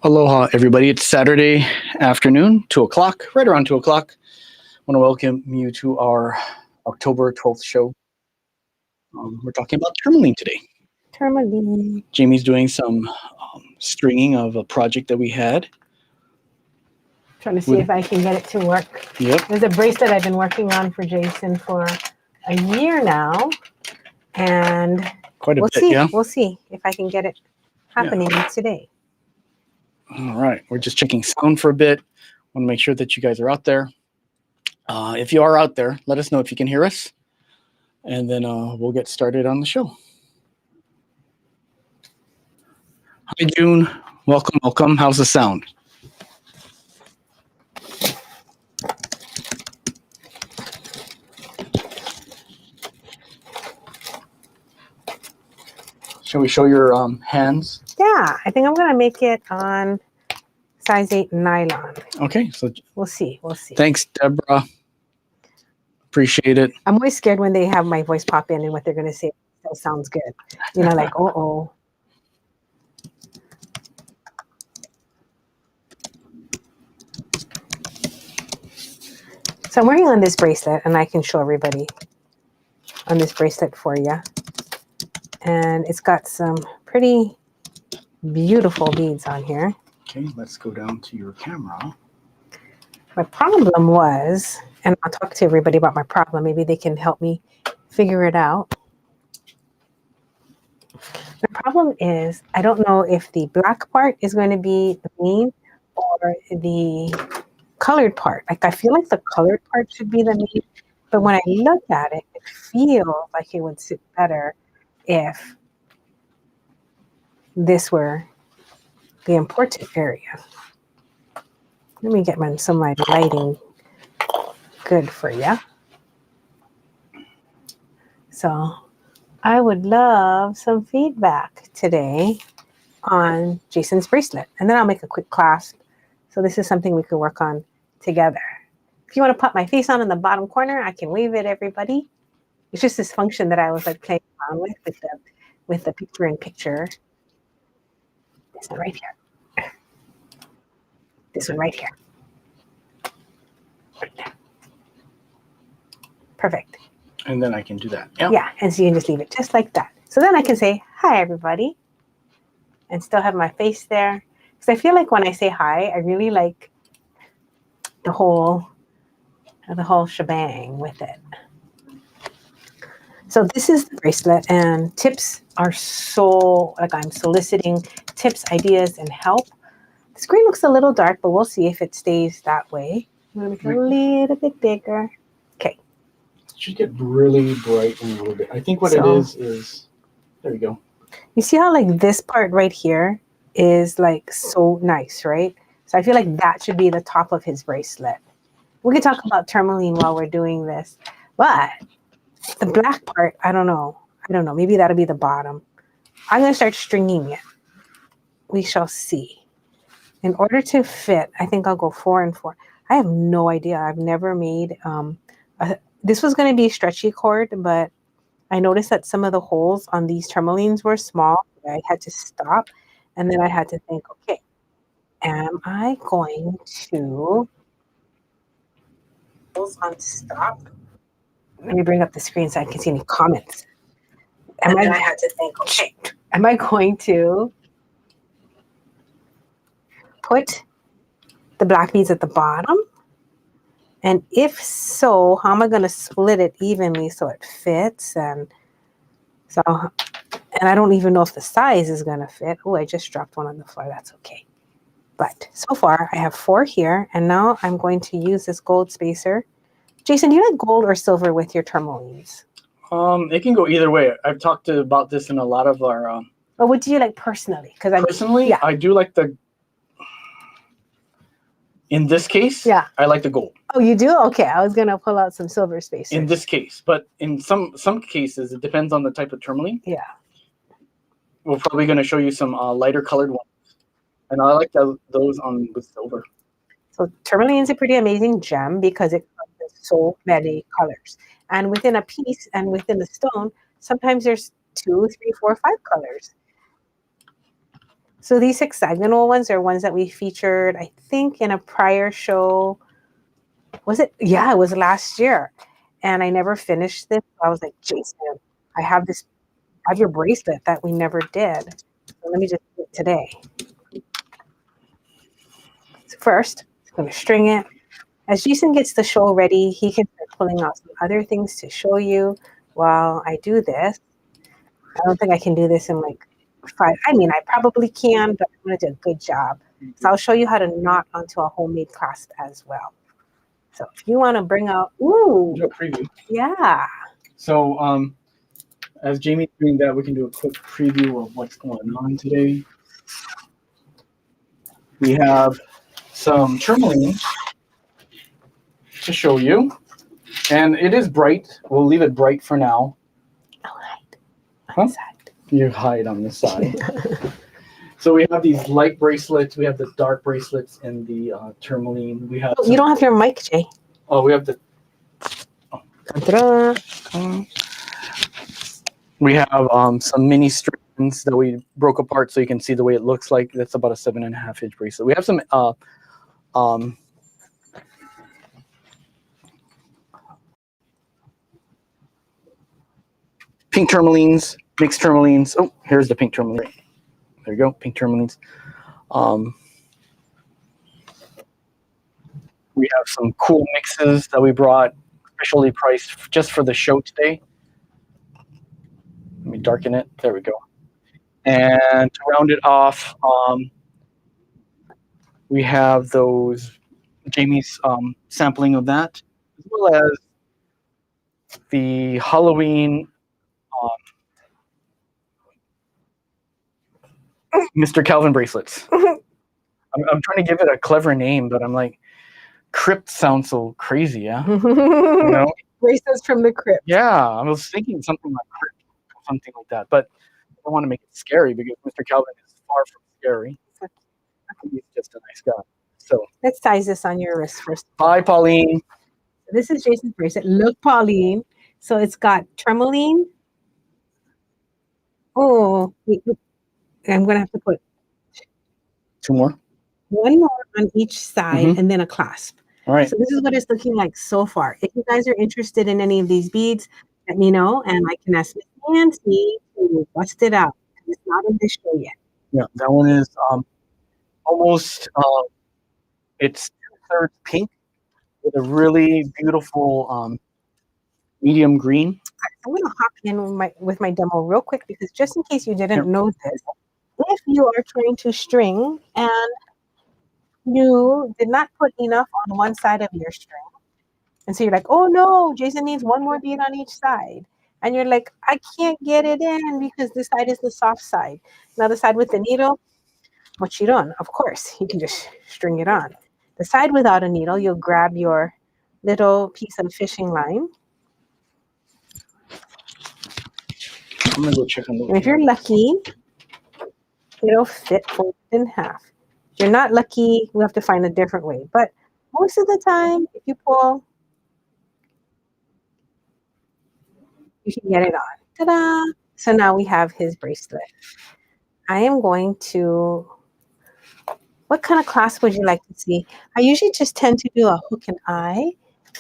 Aloha, everybody. It's Saturday afternoon, 2 o'clock, right around 2 o'clock. I want to welcome you to our October 12th show. We're talking about tourmaline today. Tourmaline. Jamie's doing some stringing of a project that we had. Trying to see if I can get it to work. Yep. There's a bracelet I've been working on for Jason for a year now. And Quite a we'll bit, see. yeah? We'll see if I can get it happening today. All right. We're just checking sound for a bit. Want to make sure that you guys are out there. If you are out there, let us know if you can hear us. And then we'll get started on the show. Hi, June. Welcome, welcome. How's the sound? Shall we show your hands? Yeah, I think I'm going to make it on size 8 nylon. Okay, so we'll see. We'll see. Thanks, Deborah. Appreciate it. I'm always scared when they have my voice pop in and what they're going to say. That sounds good. You know, like, uh-oh. So I'm working on this bracelet, and I can show everybody on this bracelet for you. And it's got some pretty beautiful beads on here. Okay, let's go down to your camera. My problem was, and I'll talk to everybody about my problem. Maybe they can help me figure it out. The problem is, I don't know if the black part is going to be the main or the colored part. Like, I feel like the colored part should be the main, but when I look at it, it feels like it would sit better if this were the important area. Let me get some of my lighting good for you. So I would love some feedback today on Jason's bracelet, and then I'll make a quick clasp. So this is something we could work on together. If you want to put my face on in the bottom corner, I can wave it, everybody. It's just this function that I was like playing around with the picture in picture. This one right here. This one right here. Right there. Perfect. And then I can do that. Yeah, and so you can just leave it just like that. So then I can say, hi, everybody, and still have my face there. Because I feel like when I say hi, I really like the whole shebang with it. So this is the bracelet, and tips are so, like, I'm soliciting tips, ideas, and help. The screen looks a little dark, but we'll see if it stays that way. I'm going to make it a little bit bigger. Okay. It should get really bright in a little bit. I think what it is, there we go. You see how, like, this part right here is, like, so nice, right? So I feel like that should be the top of his bracelet. We can talk about tourmaline while we're doing this, but the black part, I don't know. Maybe that'll be the bottom. I'm going to start stringing it. We shall see. In order to fit, I think I'll go 4 and 4. I have no idea. I've never made, this was going to be stretchy cord, but I noticed that some of the holes on these tourmalines were small. I had to stop. And then I had to think, okay, am I going to on stop? Let me bring up the screen so I can see any comments. And then I had to think, okay, am I going to put the black beads at the bottom? And if so, how am I going to split it evenly so it fits? And I don't even know if the size is going to fit. Oh, I just dropped one on the floor. That's okay. But so far, I have 4 here. And now I'm going to use this gold spacer. Jason, do you like gold or silver with your tourmalines? It can go either way. I've talked about this in a lot of our... But what do you like personally? Personally, yeah. I do like the... In this case, yeah, I like the gold. Oh, you do? Okay, I was going to pull out some silver spacers. In this case, but in some cases, it depends on the type of tourmaline. Yeah. We're probably going to show you some lighter colored ones. And I like those on with silver. So tourmaline is a pretty amazing gem because it comes in so many colors. And within a piece and within the stone, sometimes there's 2, 3, 4, 5 colors. So these hexagonal ones are ones that we featured, I think, in a prior show. Was it? Yeah, it was last year. And I never finished this. I was like, Jason, I have your bracelet that we never did. So let me just do it today. So first, I'm going to string it. As Jason gets the show ready, he can start pulling out some other things to show you while I do this. I don't think I can do this in like 5. I mean, I probably can, but I'm going to do a good job. So I'll show you how to knot onto a homemade clasp as well. So if you want to bring out, ooh, Do a preview. yeah. So as Jamie's doing that, we can do a quick preview of what's going on today. We have some tourmaline to show you, and it is bright. We'll leave it bright for now. I'll hide on the side. You hide on the side. So we have these light bracelets. We have the dark bracelets and the tourmaline. We have. You don't have your mic, Jay. Oh, we have the. We have some mini strings that we broke apart so you can see the way it looks like. That's about a 7.5-inch bracelet. We have some pink tourmalines, mixed tourmalines. Oh, here's the pink tourmaline. There you go, pink tourmalines. We have some cool mixes that we brought, specially priced just for the show today. Let me darken it. There we go. And to round it off, we have those Jamie's sampling of that, as well as the Halloween Mr. Calvin bracelets. I'm trying to give it a clever name, but I'm like, crypt sounds so crazy, yeah? You know? Bracelets from the crypt. Yeah, I was thinking something like crypt, something like that, but I don't want to make it scary because Mr. Calvin is far from scary. He's just a nice guy. So let's tie this on your wrist first. Bye, Pauline. This is Jason's bracelet. Look, Pauline. So it's got tourmaline. Oh, I'm going to have to put 2 more. 1 more on each side and then a clasp. All right. So this is what it's looking like so far. If you guys are interested in any of these beads, let me know and I can ask Miss Nancy to bust it out. It's not in this show yet. Yeah, that one is almost it's 2/3 pink with a really beautiful medium green. I'm going to hop in with my demo real quick because just in case you didn't know this, if you are trying to string and you did not put enough on one side of your string, and so you're like, oh no, Jason needs 1 more bead on each side. And you're like, I can't get it in because this side is the soft side. Now the side with the needle, what you done? Of course, you can just string it on. The side without a needle, you'll grab your little piece of fishing line. I'm gonna go check on those. And if you're lucky, it'll fit folded in half. If you're not lucky, we'll have to find a different way. But most of the time, if you pull, you can get it on. Ta-da! So now we have his bracelet. I am going to, what kind of clasp would you like to see? I usually just tend to do a hook and eye,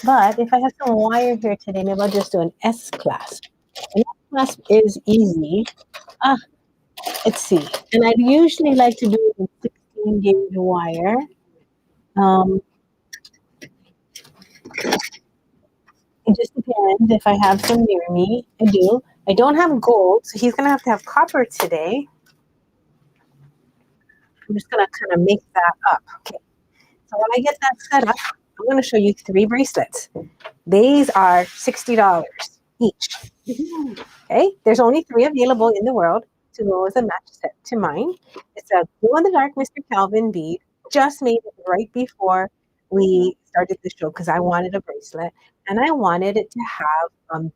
but if I have some wire here today, maybe I'll just do an S clasp. And that clasp is easy. Let's see. And I usually like to do it with 16 gauge wire. It just depends if I have some near me. I do. I don't have gold, so he's going to have copper today. I'm just going to kind of make that up. Okay. So when I get that set up, I'm going to show you 3 bracelets. These are $60 each. Okay. There's only 3 available in the world to go as a match set to mine. It's a glow in the dark Mr. Calvin bead. Just made it right before we started the show because I wanted a bracelet and I wanted it to have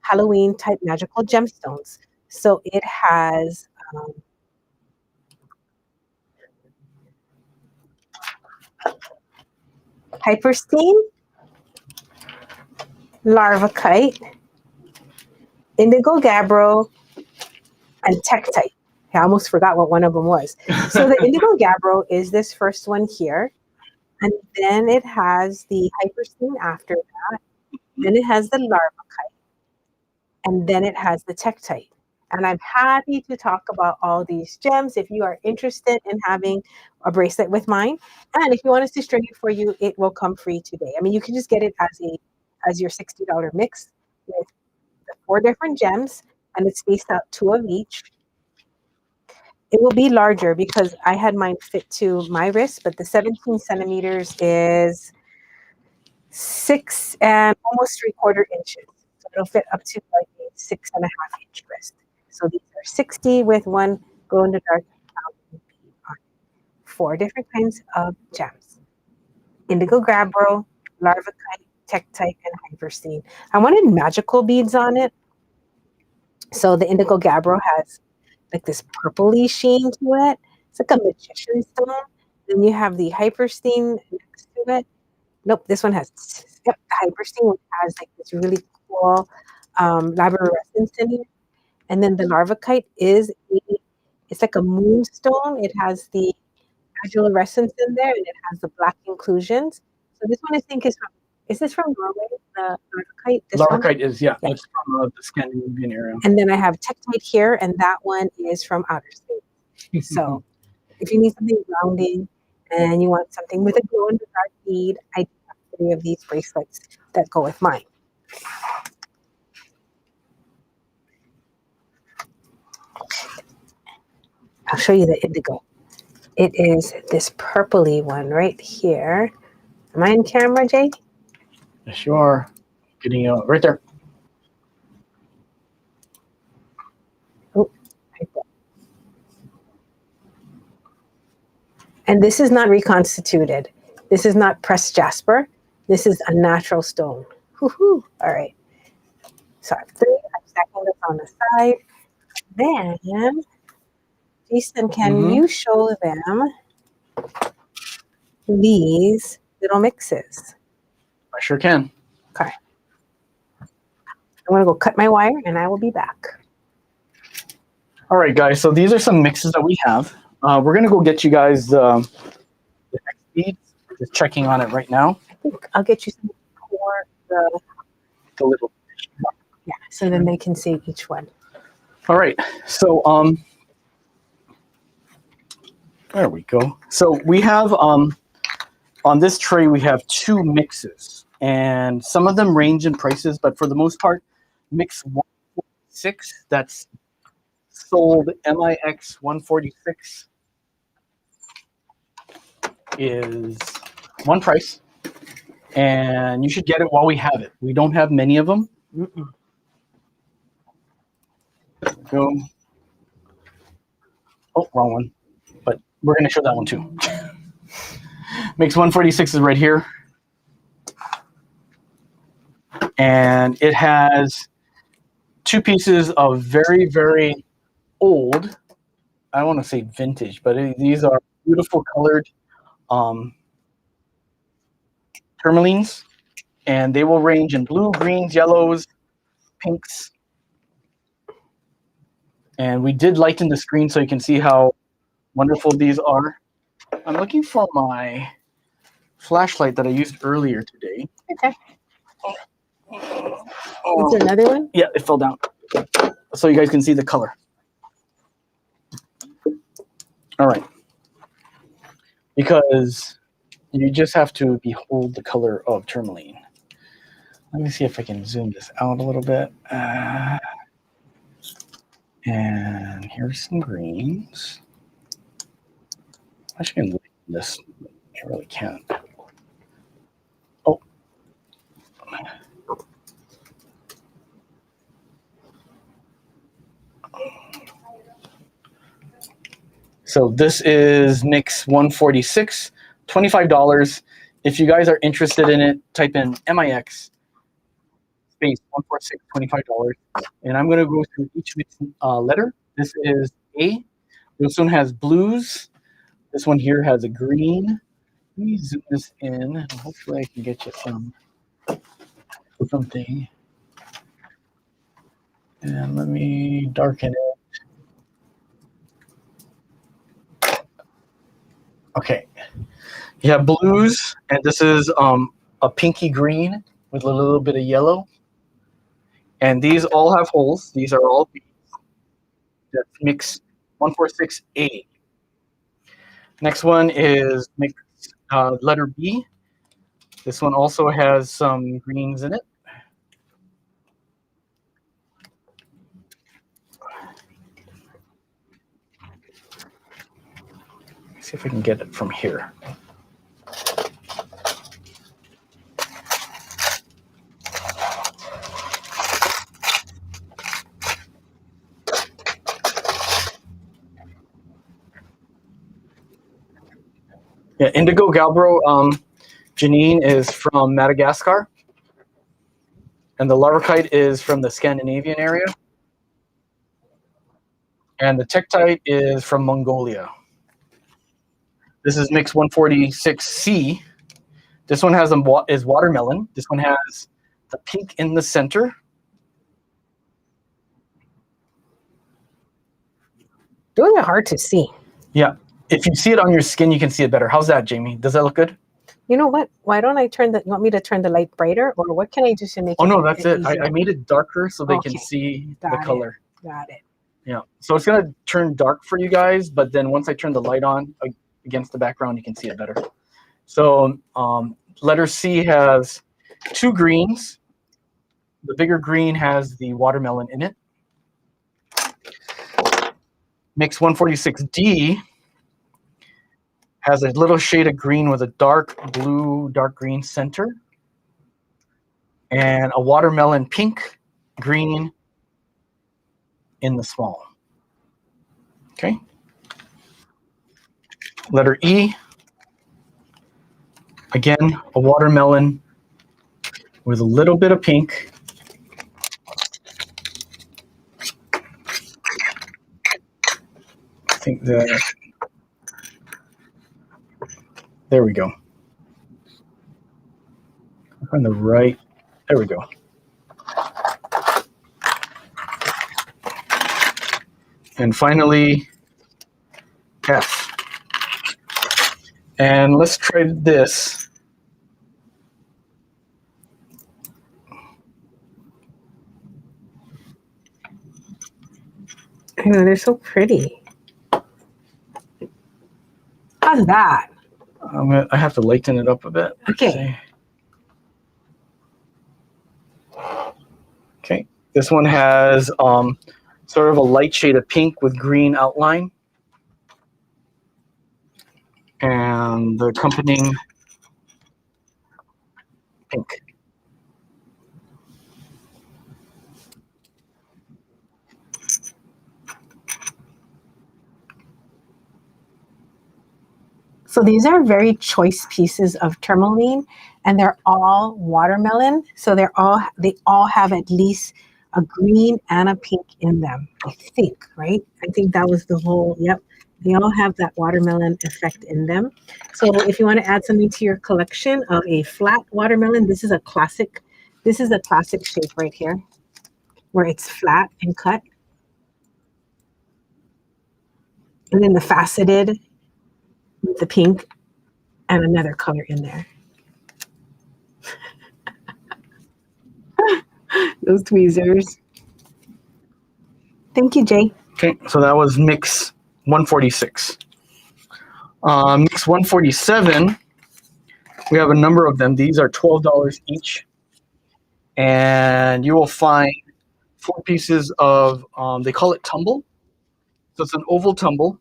Halloween type magical gemstones. So it has hyperstein, larvakite, indigo gabbro, and tektite. I almost forgot what one of them was. So the indigo gabbro is this first one here. And then it has the hyperscene after that. Then it has the larvacite. And then it has the tektite. And I'm happy to talk about all these gems if you are interested in having a bracelet with mine. And if you want us to string it for you, it will come free today. I mean, you can just get it as your $60 mix with the 4 different gems, and it's spaced out 2 of each. It will be larger because I had mine fit to my wrist, but the 17 centimeters is 6 and almost 3/4 inches. So it'll fit up to like a 6.5-inch wrist. So these are 60 with one glow in the dark on 4 different kinds of gems. Indigo gabbro, larvacite, tektite, and hyperscene. I wanted magical beads on it. So the indigo gabbro has like this purpley sheen to it. It's like a magician stone. Then you have the hyperscene next to it. Nope, this one has the hyperscene, which has like this really cool labyrinthine in it. And then the larvacite it's like a moonstone. It has the agilurescence in there, and it has the black inclusions. So this one I think is this from Norway? The larvacite. Larvacite is it's from the Scandinavian area. And then I have tektite here, and that one is from outer space. So if you need something grounding and you want something with a glow in the dark bead, I do have 3 of these bracelets that go with mine. I'll show you the indigo. It is this purpley one right here. Am I in camera, Jay? Yes, you are. Getting you right there. Oh, right there. And this is not reconstituted. This is not pressed jasper. This is a natural stone. Woohoo! All right. So I have 3. I'm stacking this on the side. Then, Jason, can you show them these little mixes? I sure can. Okay. I'm going to go cut my wire, and I will be back. All right, guys. So these are some mixes that we have. We're going to go get you guys the next beads. Just checking on it right now. I think I'll get you some for The little. Yeah, so then they can see each one. All right. So there we go. So we have on this tray we have 2 mixes, and some of them range in prices, but for the most part, mix 146 that's sold MIX 146 is one price, and you should get it while we have it. We don't have many of them. Go. Oh, wrong one. But we're going to show that one too. Mix 146 is right here. And it has 2 pieces of very, very old, I want to say vintage, but these are beautiful colored tourmalines. And they will range in blue, greens, yellows, pinks. And we did lighten the screen so you can see how wonderful these are. I'm looking for my flashlight that I used earlier today. Okay. Is there another one? Yeah, it fell down. So you guys can see the color. All right. Because you just have to behold the color of tourmaline. Let me see if I can zoom this out a little bit. And here's some greens. I should can lighten this. I really can't. Oh. So this is mix 146, $25. If you guys are interested in it, type in MIX space 146, $25. And I'm going to go through each letter. This is A. This one has blues. This one here has a green. Let me zoom this in, and hopefully I can get you something. And let me darken it. Okay. You have blues, and this is a pinky green with a little bit of yellow. And these all have holes. These are all beads. That's mix 146A. Next one is mix letter B. This one also has some greens in it. Let's see if we can get it from here. Yeah, Indigo Galbro Janine is from Madagascar, and the Larvikite is from the Scandinavian area, and the Tektite is from Mongolia. This is mix 146C. This one is watermelon. This one has the pink in the center. Those are hard to see. Yeah, if you see it on your skin, you can see it better. How's that, Jamie? Does that look good? You know what? Why don't I you want me to turn the light brighter, or what can I do to make it? Oh no, that's it. easier? I made it darker so they Okay. can see the Got it. color. Got it. Yeah, so it's gonna turn dark for you guys, but then once I turn the light on against the background, you can see it better. So letter C has two greens. The bigger green has the watermelon in it. Mix 146D has a little shade of green with a dark blue, dark green center, and a watermelon pink, green in the small. Okay. Letter E, again, a watermelon with a little bit of pink. I think that, there we go. On the right, there we go. And finally, F. And let's try this. I know, they're so pretty. How's that? I have to lighten it up a bit. Okay. Okay. This one has sort of a light shade of pink with green outline. And the accompanying pink. So these are very choice pieces of tourmaline, and they're all watermelon. So they all have at least a green and a pink in them, I think, right? I think that was the whole, yep. They all have that watermelon effect in them. So if you want to add something to your collection of a flat watermelon, this is a classic shape right here, where it's flat and cut. And then the faceted with the pink and another color in there. Those tweezers. Thank you, Jay. Okay, so that was mix 146. Mix 147, we have a number of them. These are $12 each. And you will find 4 pieces of, they call it tumble. So it's an oval tumble.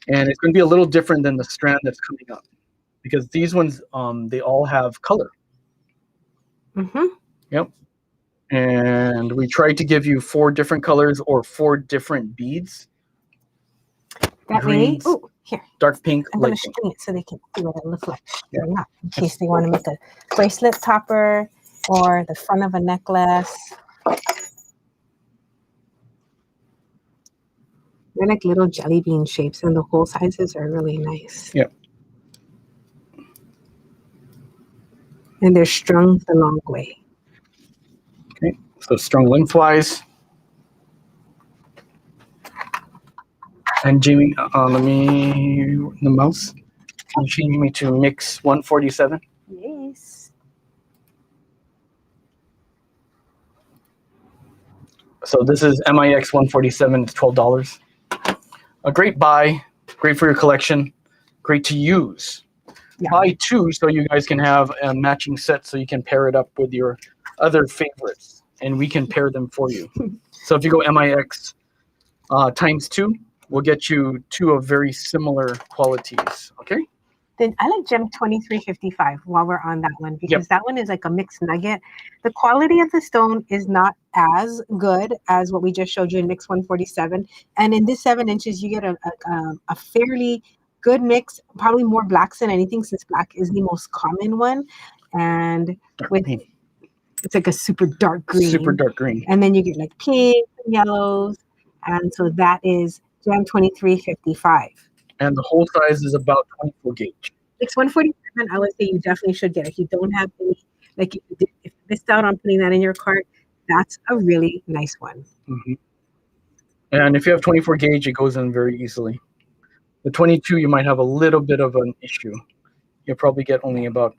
And it's going to be a little different than the strand that's coming up, because these ones, they all have color. Mm-hmm. Yep. And we tried to give you 4 different colors or 4 different beads. That Greens, way, oh, here. dark pink, I'm light going to pink. string it so they can see what it looks like. Yeah. Or not, in case they want to make a bracelet topper or the front of a necklace. They're like little jelly bean shapes, and the hole sizes are really nice. Yep. And they're strung the long way. Okay, so strung lengthwise. And Jamie, let me the mouse. Can you change me to mix 147? Yes. So this is MIX 147. It's $12. A great buy, great for your collection, great to use. Yeah. Buy two so you guys can have a matching set so you can pair it up with your other favorites, and we can pair them for you. So if you go MIX times two, we'll get you two of very similar qualities. Okay. Then I like Gem 2355 while we're on that one, because that one is like a mixed nugget. The quality of the stone is not as good as what we just showed you in Mix 147. And in this 7 inches, you get a fairly good mix, probably more blacks than anything, since black is the most common one. And it's like a super dark green. Super dark green. And then you get like pink, yellows. And so that is Gem 2355. And the whole size is about 24 gauge. Mix 147, I would say you definitely should get. If you don't have any, like if you missed out on putting that in your cart, that's a really nice one. Mm-hmm. And if you have 24 gauge, it goes in very easily. The 22, you might have a little bit of an issue. You'll probably get only about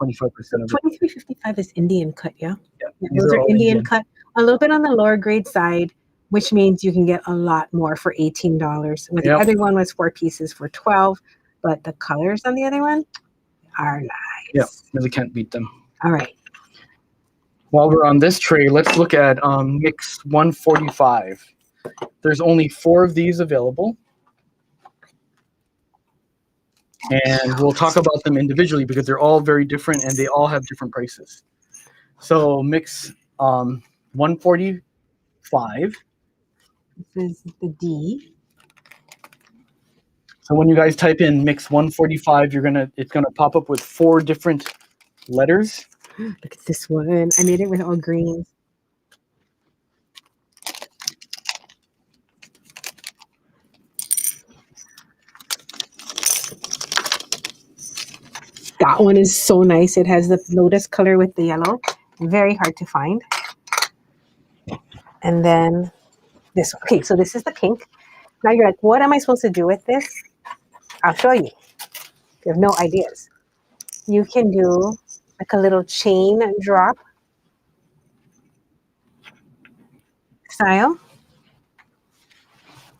25% of it. 2355 is Indian cut, yeah? Yeah, those are Indian cut. A little bit on the lower grade side, which means you can get a lot more for $18. With the other one was 4 pieces for $12, but the colors on the other one are nice. Yeah, really can't beat them. All right. While we're on this tray, let's look at Mix 145. There's only 4 of these available. And we'll talk about them individually because they're all very different and they all have different prices. So Mix 145. This is the D. So when you guys type in Mix 145, it's gonna pop up with 4 different letters. Look at this one. I made it with all greens. That one is so nice. It has the lotus color with the yellow. Very hard to find. And then this one. Okay, so this is the pink. Now you're like, what am I supposed to do with this? I'll show you. You have no ideas. You can do like a little chain drop style.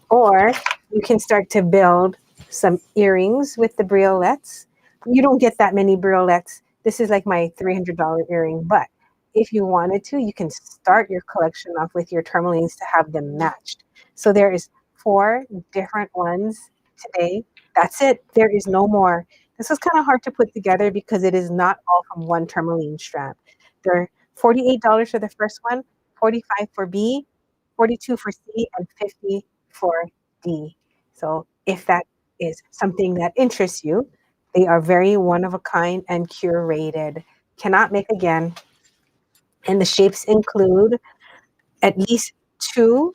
Or you can start to build some earrings with the briolets. You don't get that many briolets. This is like my $300 earring, but if you wanted to, you can start your collection off with your tourmalines to have them matched. So there is 4 different ones today. That's it. There is no more. This was kind of hard to put together because it is not all from one tourmaline strand. They're $48 for the first one, $45 for B, $42 for C, and $50 for D. So if that is something that interests you, they are very one of a kind and curated. Cannot make again. And the shapes include at least 2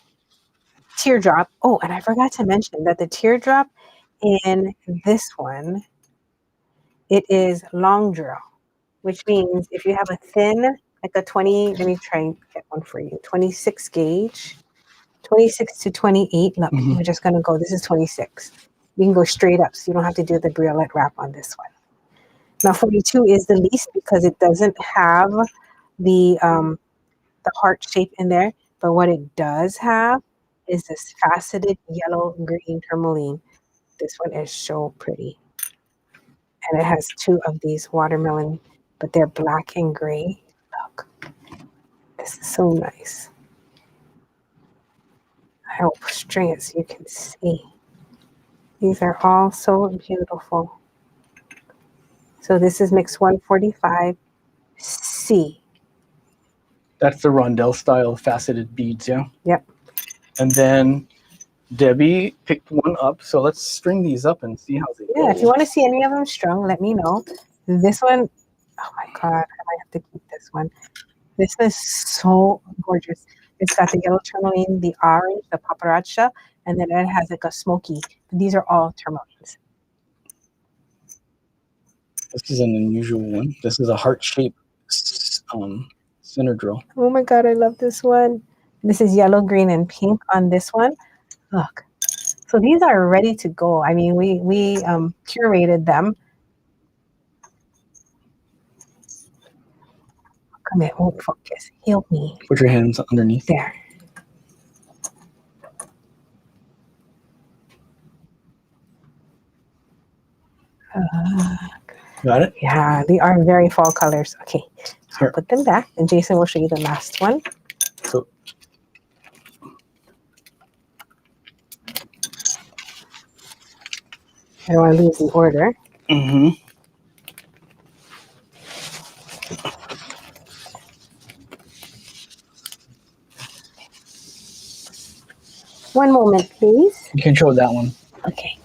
teardrop. Oh, and I forgot to mention that the teardrop in this one, it is long drill, which means if you have a thin, like a 20, let me try and get one for you, 26 gauge, 26 to 28. Look, we're just going to go, this is 26. You can go straight up, so you don't have to do the briolet wrap on this one. Now 42 is the least because it doesn't have the heart shape in there, but what it does have is this faceted yellow green tourmaline. This one is so pretty. And it has 2 of these watermelon, but they're black and gray. Look, this is so nice. I'll string it so you can see. These are all so beautiful. So this is Mix 145C. That's the rondelle style faceted beads, yeah? Yep. And then Debbie picked one up. So let's string these up and see how they go. Yeah, if you want to see any of them strung, let me know. This one, oh my God, I might have to keep this one. This is so gorgeous. It's got the yellow tourmaline, the orange, the paparazzi, and then it has like a smoky. These are all tourmalines. This is an unusual one. This is a heart-shaped center drill. Oh my God, I love this one. This is yellow, green, and pink on this one. Look. So So these are ready to go. I mean, we curated them. Come here, won't focus. Help me. Put your hands underneath. There. Got it? Yeah, they are very fall colors. Okay, so Here. put them back, and Jason will show you the last one. So I don't want to lose the order. mm-hmm. One moment, please. You can show that one. Okay.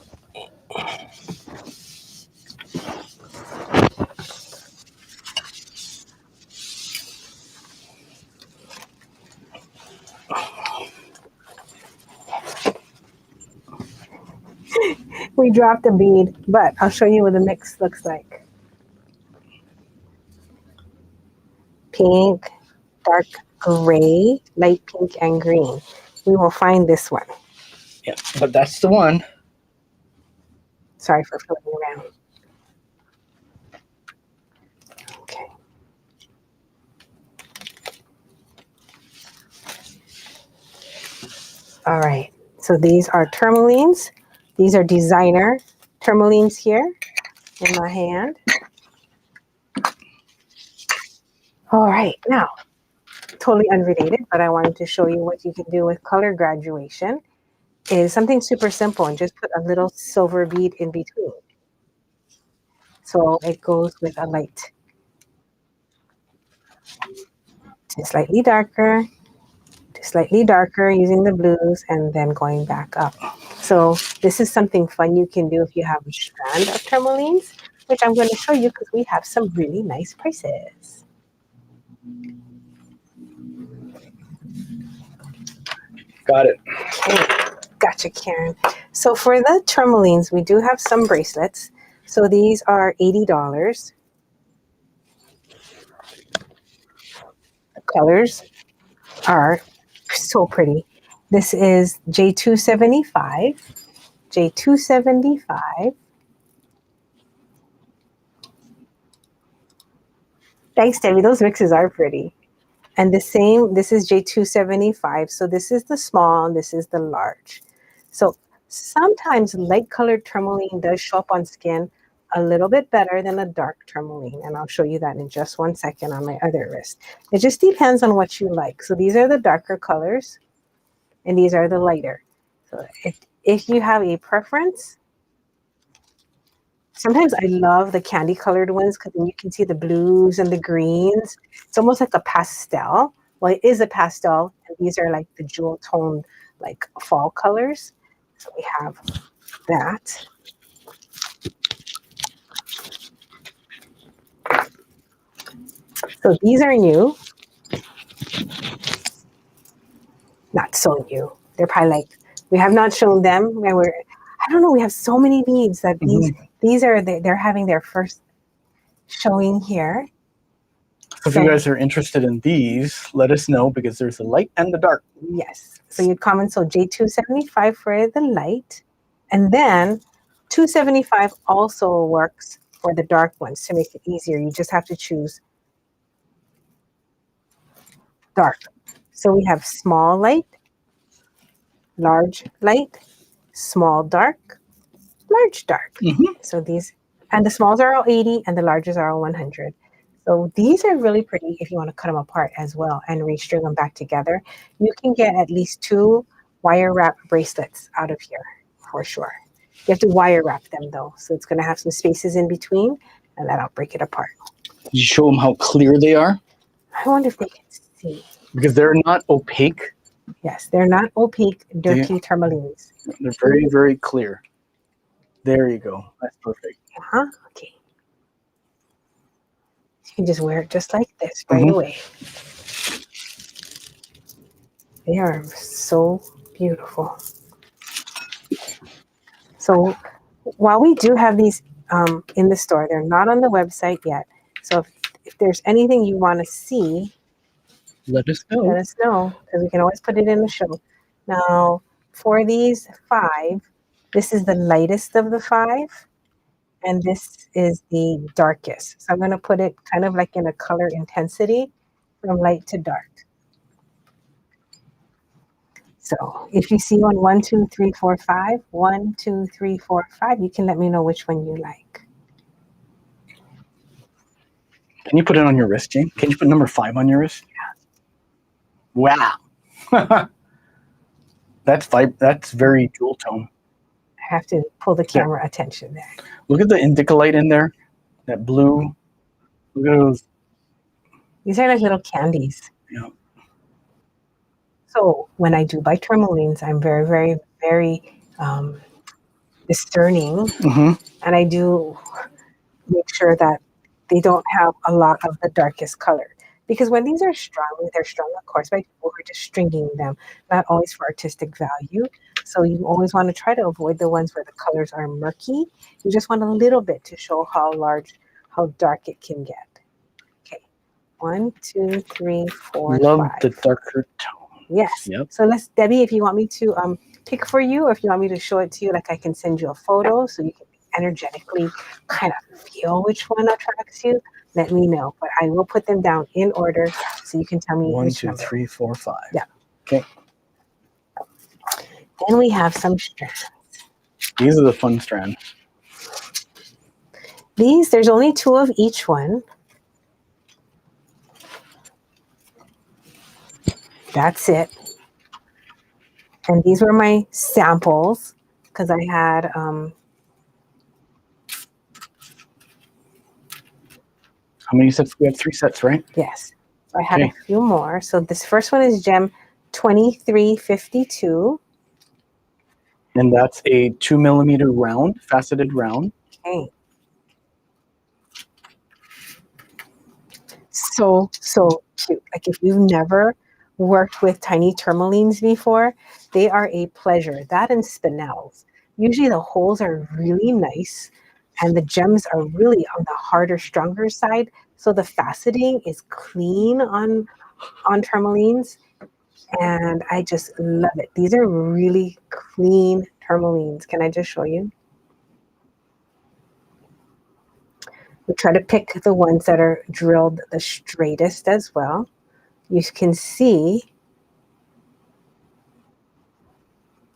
We dropped a bead, but I'll show you what the mix looks like. Pink, dark gray, light pink, and green. We will find this one. Yeah, but that's the one. Sorry for flipping around. Okay. All right. So these are tourmalines. These are designer tourmalines here in my hand. All right. Now, totally unrelated, but I wanted to show you what you can do with color graduation. Is something super simple, and just put a little silver bead in between. So it goes with a light. To slightly darker using the blues, and then going back up. So this is something fun you can do if you have a strand of tourmalines, which I'm going to show you because we have some really nice prices. Got it. Okay. Gotcha, Karen. So for the tourmalines, we do have some bracelets. So these are $80. The colors are so pretty. This is J275, J275. Thanks, Debbie. Those mixes are pretty. And the same, this is J275. So this is the small and this is the large. So sometimes light colored tourmaline does show up on skin a little bit better than a dark tourmaline. And I'll show you that in just 1 second on my other wrist. It just depends on what you like. So these are the darker colors and these are the lighter. So if you have a preference, sometimes I love the candy colored ones because then you can see the blues and the greens. It's almost like a pastel. Well, it is a pastel, and these are like the jewel tone, like fall colors. So we have that. So these are new. Not so new. They're probably like, we have not shown them. I don't know, we have so many beads that these are, they're having their first showing here. So if you guys are interested in these, let us know because there's the light and the dark. Yes. So you comment, so J275 for the light. And then 275 also works for the dark ones to make it easier. You just have to choose dark. So we have small light, large light, small dark, large dark. So these, and the smalls are all 80 and the larges are all 100. So these are really pretty if you want to cut them apart as well and restring them back together. You can get at least 2 wire wrap bracelets out of here for sure. You have to wire wrap them though. So it's going to have some spaces in between and that'll break it apart. Did you show them how clear they are? I wonder if they can see. Because they're not opaque. Yes, they're not opaque, dirty tourmalines. They're very, very clear. There you go. That's perfect. Okay. You can just wear it just like this right away. They are so beautiful. So while we do have these in the store, they're not on the website yet. So if there's anything you want to see, let us know. Let us know because we can always put it in the show. Now, for these 5, This is the lightest of the five, and this is the darkest. So I'm going to put it kind of like in a color intensity from light to dark. So if you see one, 1, 2, 3, 4, 5, 1, 2, 3, 4, 5, you can let me know which one you like. Can you put it on your wrist, Jane? Can you put number 5 on your wrist? Yeah. Wow. That's very jewel tone. I have to pull the camera attention there. Look at the indica light in there. That blue. Look at those. These are like little candies. Yeah. So when I do buy tourmalines, I'm very, very, very discerning, Mm-hmm. and I do make sure that they don't have a lot of the darkest color. Because when these are strung, they're strung, of course, by people who are just stringing them, not always for artistic value. So you always want to try to avoid the ones where the colors are murky. You just want a little bit to show how dark it can get. Okay, 1, 2, 3, 4, Love 5. the darker tone. Yes. Yep. So let's, Debbie, if you want me to pick for you, or if you want me to show it to you, like I can send you a photo so you can energetically kind of feel which one attracts you, let me know. But I will put them down in order so you can tell me 1, which 2, number. 3, 4, 5. Yeah. Okay. Then we have some strands. These are the fun strands. These, there's only 2 of each one. That's it. And these were my samples because I had How many sets? We have 3 sets, right? yes. So I had a few more. So this first one is gem 2352. And that's a 2 millimeter round, faceted round. Okay. So cute. Like if you've never worked with tiny tourmalines before, they are a pleasure. That and spinels. Usually the holes are really nice and the gems are really on the harder, stronger side. So the faceting is clean on tourmalines. And I just love it. These are really clean tourmalines. Can I just show you? We try to pick the ones that are drilled the straightest as well. You can see,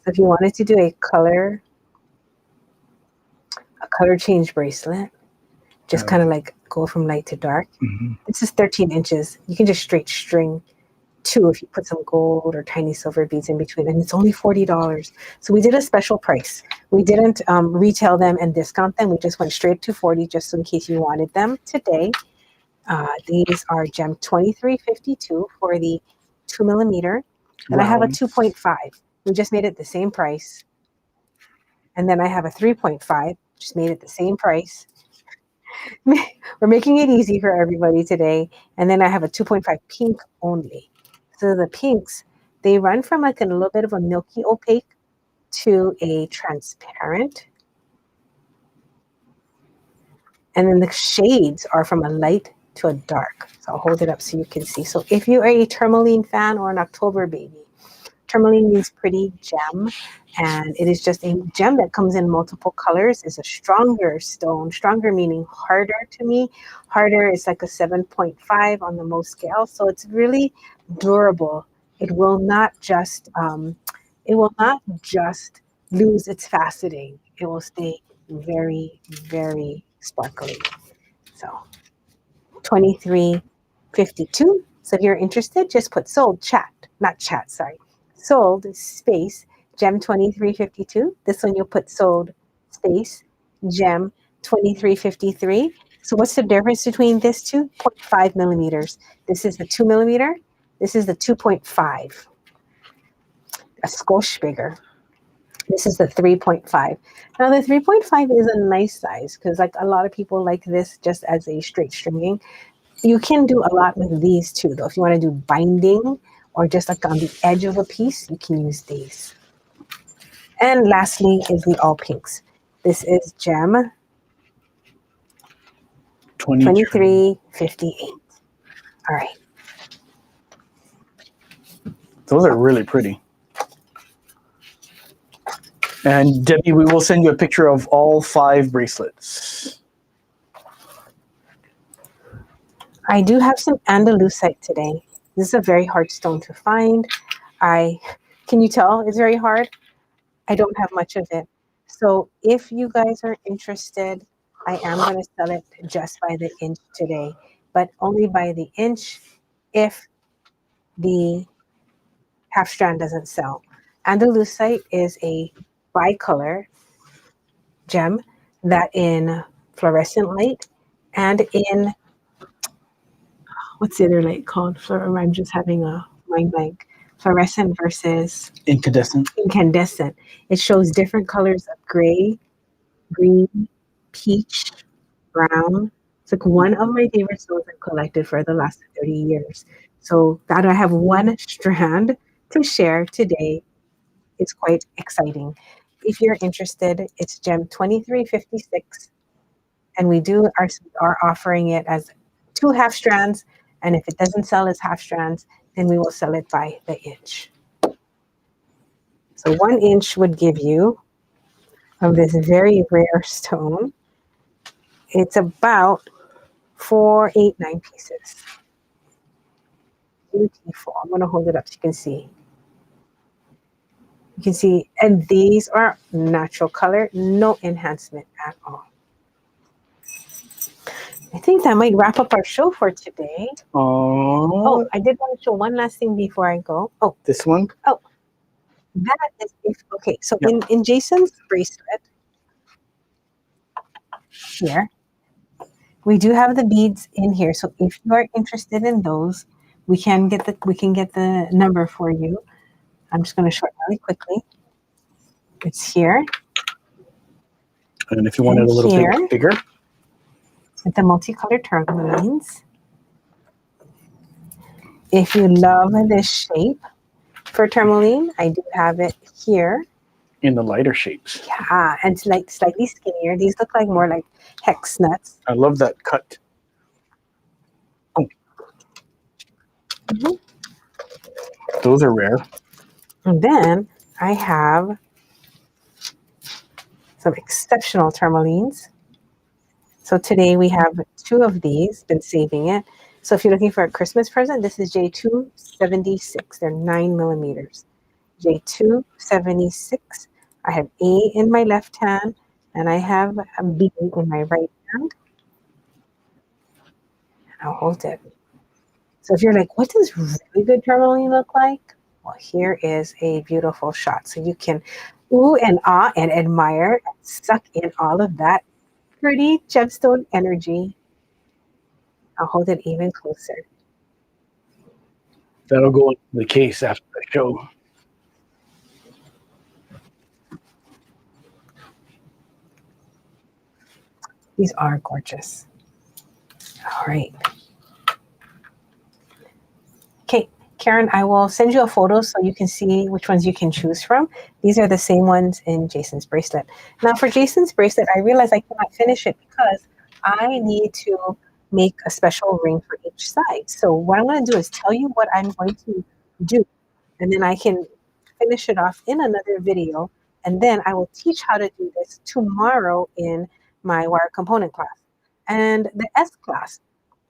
if you wanted to do a color change bracelet, just kind of like go from light to dark. Mm-hmm. This is 13 inches. You can just straight string 2 if you put some gold or tiny silver beads in between, and it's only $40. So we did a special price. We didn't retail them and discount them. We just went straight to $40 just in case you wanted them today. These are gem 2352 for the 2 millimeter, and I have a 2.5. We just made it the same price. And then I have a 3.5, just made it the same price. We're making it easy for everybody today. And then I have a 2.5 pink only. So the pinks, they run from like a little bit of a milky opaque to a transparent. And then the shades are from a light to a dark. So I'll hold it up so you can see. So if you are a tourmaline fan or an October baby, tourmaline means pretty gem, and it is just a gem that comes in multiple colors. It's a stronger stone, stronger meaning harder to me. Harder is like a 7.5 on the Mohs scale, so it's really durable. It will not just lose its faceting. It will stay very, very sparkly. So 2352. So if you're interested, just put sold sold space gem 2352. This one you'll put sold space gem 2353. So what's the difference between this two? 0.5 millimeters. This is the 2 millimeter. This is the 2.5. A skosh bigger. This is the 3.5. Now the 3.5 is a nice size because like a lot of people like this just as a straight stringing. You can do a lot with these too, though. If you want to do binding or just like on the edge of a piece, you can use these. And lastly is the all pinks. This is gem 2358. All right. Those are really pretty. And Debbie, we will send you a picture of all 5 bracelets. I do have some Andalusite today. This is a very hard stone to find. Can you tell it's very hard? I don't have much of it. So if you guys are interested, I am going to sell it just by the inch today, but only by the inch if the half strand doesn't sell. Andalusite is a bicolor gem that in fluorescent light and in what's the other light called? I'm just having a mind blank. Fluorescent versus Incandescent. incandescent. It shows different colors of gray, green, peach, brown. It's like one of my favorite stones I've collected for the last 30 years. So that I have one strand to share today is quite exciting. If you're interested, it's gem 2356, and we are offering it as 2 half strands. And if it doesn't sell as half strands, then we will sell it by the inch. So 1 inch would give you of this very rare stone. It's about 489 pieces. Beautiful. I'm going to hold it up so you can see. You can see, and these are natural color, no enhancement at all. I think that might wrap up our show for today. Oh, I did want to show one last thing before I go. Oh, this one? Oh, that is, okay, so in Jason's bracelet here, we do have the beads in here. So if you are interested in those, we can get the number for you. I'm just going to show it really quickly. It's here. And if you want it a little bit bigger, with the multicolored tourmalines. If you love this shape for tourmaline, I do have it here. In the lighter shapes. Yeah, and it's like slightly skinnier. These look like more like hex nuts. I love that cut. Oh. Mm-hmm. Those are rare. And then I have some exceptional tourmalines. So today we have 2 of these, been saving it. So if you're looking for a Christmas present, this is J276. They're 9 millimeters. J276. I have A in my left hand, and I have a B in my right hand. I'll hold it. So if you're like, what does really good tourmaline look like? Well, here is a beautiful shot. So you can ooh and ah and admire and suck in all of that pretty gemstone energy. I'll hold it even closer. That'll go in the case after the show. These are gorgeous. All right. Okay, Karen, I will send you a photo so you can see which ones you can choose from. These are the same ones in Jason's bracelet. Now for Jason's bracelet, I realize I cannot finish it because I need to make a special ring for each side. So what I'm going to do is tell you what I'm going to do, and then I can finish it off in another video. And then I will teach how to do this tomorrow in my wire component class. And the S class,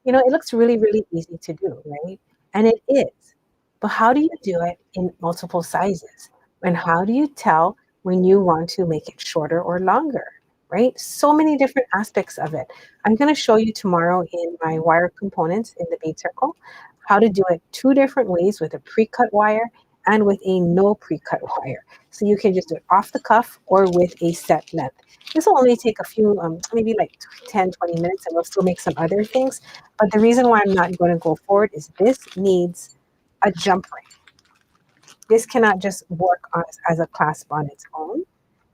it looks really, really easy to do, right? And it is. But how do you do it in multiple sizes? And how do you tell when you want to make it shorter or longer, right? So many different aspects of it. I'm going to show you tomorrow in my wire components in the bead circle how to do it 2 different ways, with a pre-cut wire and with a no pre-cut wire. So you can just do it off the cuff or with a set length. This will only take a few, maybe like 10, 20 minutes, and we'll still make some other things. But the reason why I'm not going to go forward is this needs a jump ring. This cannot just work as a clasp on its own.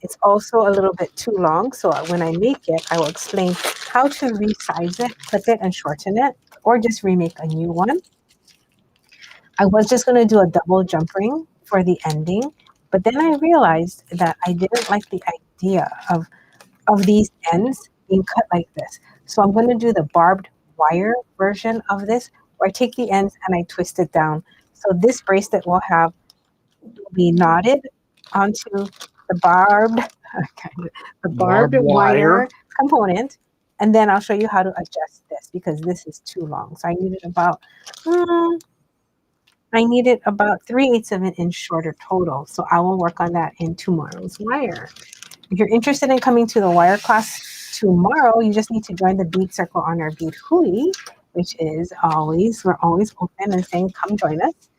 It's also a little bit too long. So when I make it, I will explain how to resize it, clip it, and shorten it, or just remake a new one. I was just going to do a double jump ring for the ending, but then I realized that I didn't like the idea of these ends being cut like this. So I'm going to do the barbed wire version of this, where I take the ends and I twist it down. So this bracelet will be knotted onto the barbed, the barbed wire component. And then I'll show you how to adjust this because this is too long. So I needed about 3/8 of an inch shorter total. So I will work on that in tomorrow's wire. If you're interested in coming to the wire class tomorrow, you just need to join the bead circle on our bead hui, which is we're always open and saying, come join us.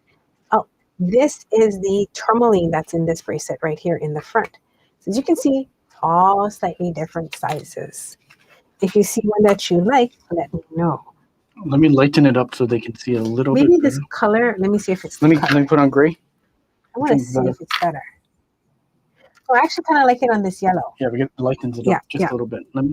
Oh, this is the tourmaline that's in this bracelet right here in the front. So as you can see, all slightly different sizes. If you see one that you like, let me know. Let me lighten it up so they can see a little Maybe bit this better. color, let me see if it's Let me put on gray. I want to see if it's better. Oh, I actually kind of like it on this yellow. Yeah, we lightens it up just a little bit. But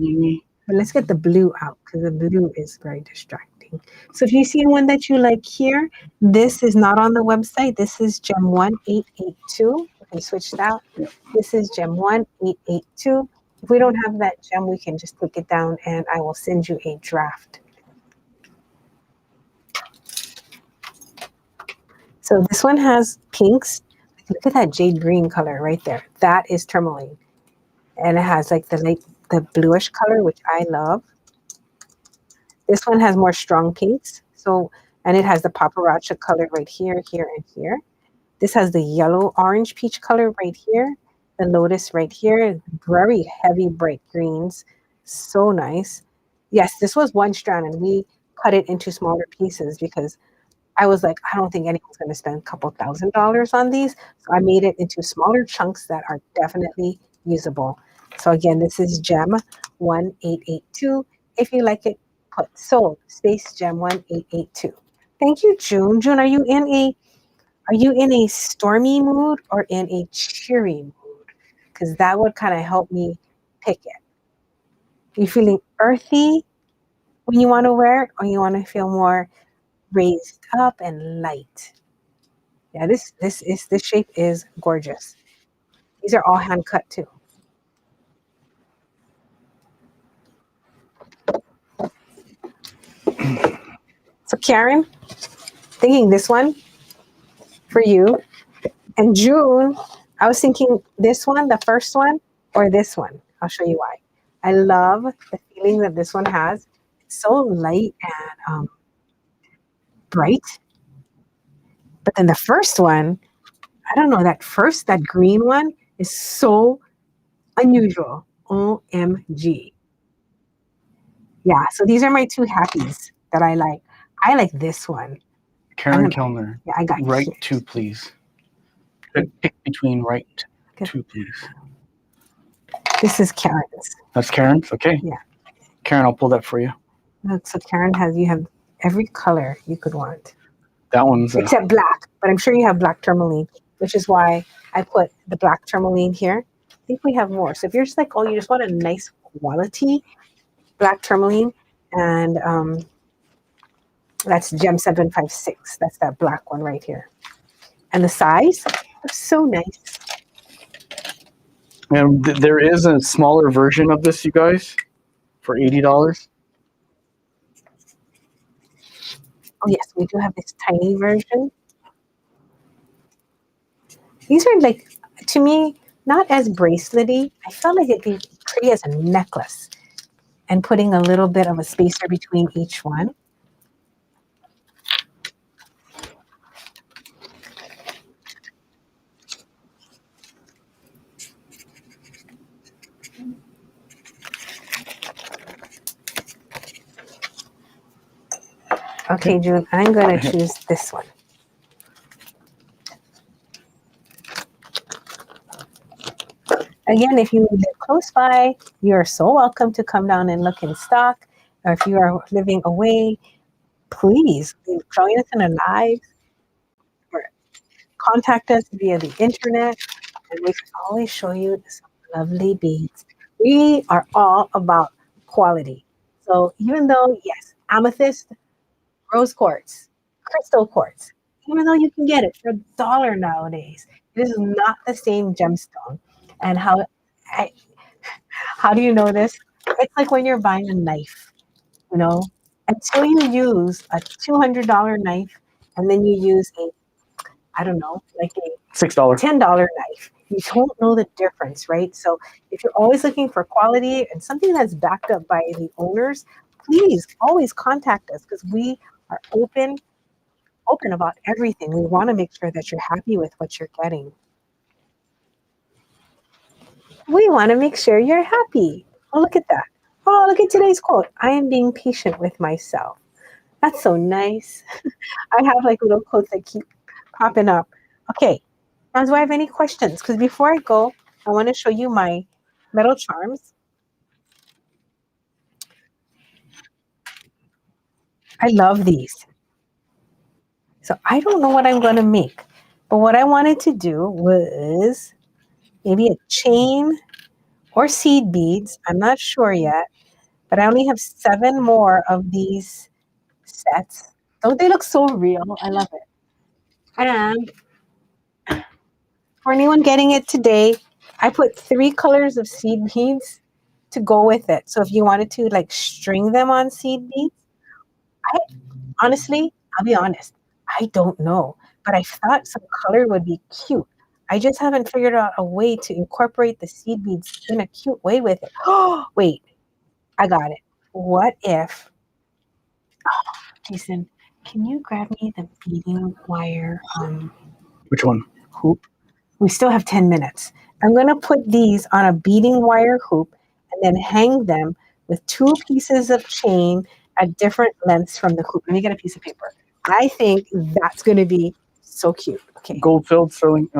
let's get the blue out because the blue is very distracting. So if you see one that you like here, this is not on the website. This is gem 1882. We can switch it out. Yeah. This is gem 1882. If we don't have that gem, we can just take it down and I will send you a draft. So this one has pinks. Look at that jade green color right there. That is tourmaline. And it has like the bluish color, which I love. This one has more strong pinks. And it has the paparazzi color right here, here, and here. This has the yellow orange peach color right here. The lotus right here. Very heavy bright greens. So nice. Yes, this was one strand and we cut it into smaller pieces because I was like, I don't think anyone's going to spend a couple $1,000s on these. So I made it into smaller chunks that are definitely usable. So again, this is gem 1882. If you like it, put sold space gem 1882. Thank you, June. June, are you in a stormy mood or in a cheery mood? Because that would kind of help me pick it. Are you feeling earthy when you want to wear it, or you want to feel more raised up and light? Yeah, this shape is gorgeous. These are all hand cut too. So Karen, thinking this one for you. And June, I was thinking this one, the first one, or this one. I'll show you why. I love the feeling that this one has. It's so light and bright. But then the first one, I don't know, that green one is so unusual. OMG. Yeah, so these are my two happies that I like. I like this one. Karen Kellner. Yeah, I got right two, please. Pick between right two, please. This is Karen's. That's Karen's? Okay. Yeah. Karen, I'll pull that for you. Look, so Karen you have every color you could want. That one's except black, but I'm sure you have black tourmaline, which is why I put the black tourmaline here. I think we have more. So if you're just like, oh, you just want a nice quality black tourmaline, and that's gem 756. That's that black one right here. And the size is so nice. And there is a smaller version of this, you guys, for $80. Oh yes, we do have this tiny version. These are like, to me, not as bracelety. I felt like it'd be pretty as a necklace, and putting a little bit of a spacer between each one. Okay, June, I'm going to choose this one. Again, if you live close by, you're so welcome to come down and look in stock. Or if you are living away, please join us in a live or contact us via the internet, and we can always show you some lovely beads. We are all about quality. So even though, yes, amethyst, rose quartz, crystal quartz, even though you can get it for $1 nowadays, it is not the same gemstone. And how do you know this? It's like when you're buying a knife, you know, until you use a $200 knife and then you use a, I don't know, like a $6, $10 knife. You don't know the difference, right? So if you're always looking for quality and something that's backed up by the owners, please always contact us because we are open about everything. We want to make sure that you're happy with what you're getting. We want to make sure you're happy. Oh, look at that. Oh, look at today's quote. I am being patient with myself. That's so nice. I have like little quotes that keep popping up. Okay. Now, do I have any questions? Because before I go, I want to show you my metal charms. I love these. So I don't know what I'm going to make. But what I wanted to do was maybe a chain or seed beads. I'm not sure yet. But I only have 7 more of these sets. Don't they look so real? I love it. And for anyone getting it today, I put 3 colors of seed beads to go with it. So if you wanted to like string them on seed beads, I honestly, I'll be honest, I don't know. But I thought some color would be cute. I just haven't figured out a way to incorporate the seed beads in a cute way with it. Oh, wait, I got it. What if Jason, can you grab me the beading wire Which one? hoop? We still have 10 minutes. I'm going to put these on a beading wire hoop and then hang them with 2 pieces of chain at different lengths from the hoop. Let me get a piece of paper. I think that's going to be so cute. Okay. Gold filled sterling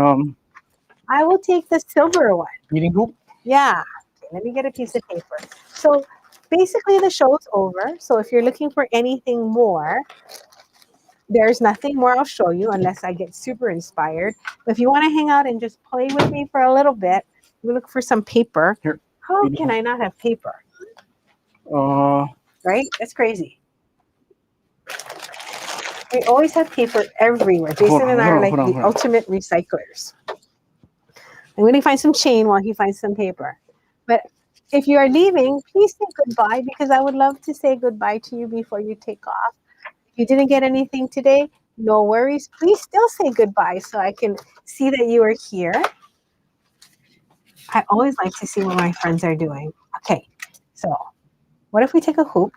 I will take the silver one. meeting hoop. Yeah. Okay, let me get a piece of paper. So basically the show's over. So if you're looking for anything more, there's nothing more I'll show you unless I get super inspired. But if you want to hang out and just play with me for a little bit, we look for some paper. Here. How can I not have paper? Uh, Right? That's crazy. We always have paper everywhere. Jason and I are like the ultimate recyclers. I'm going to find some chain while he finds some paper. But if you are leaving, please say goodbye because I would love to say goodbye to you before you take off. If you didn't get anything today, no worries. Please still say goodbye so I can see that you are here. I always like to see what my friends are doing. Okay, so what if we take a hoop?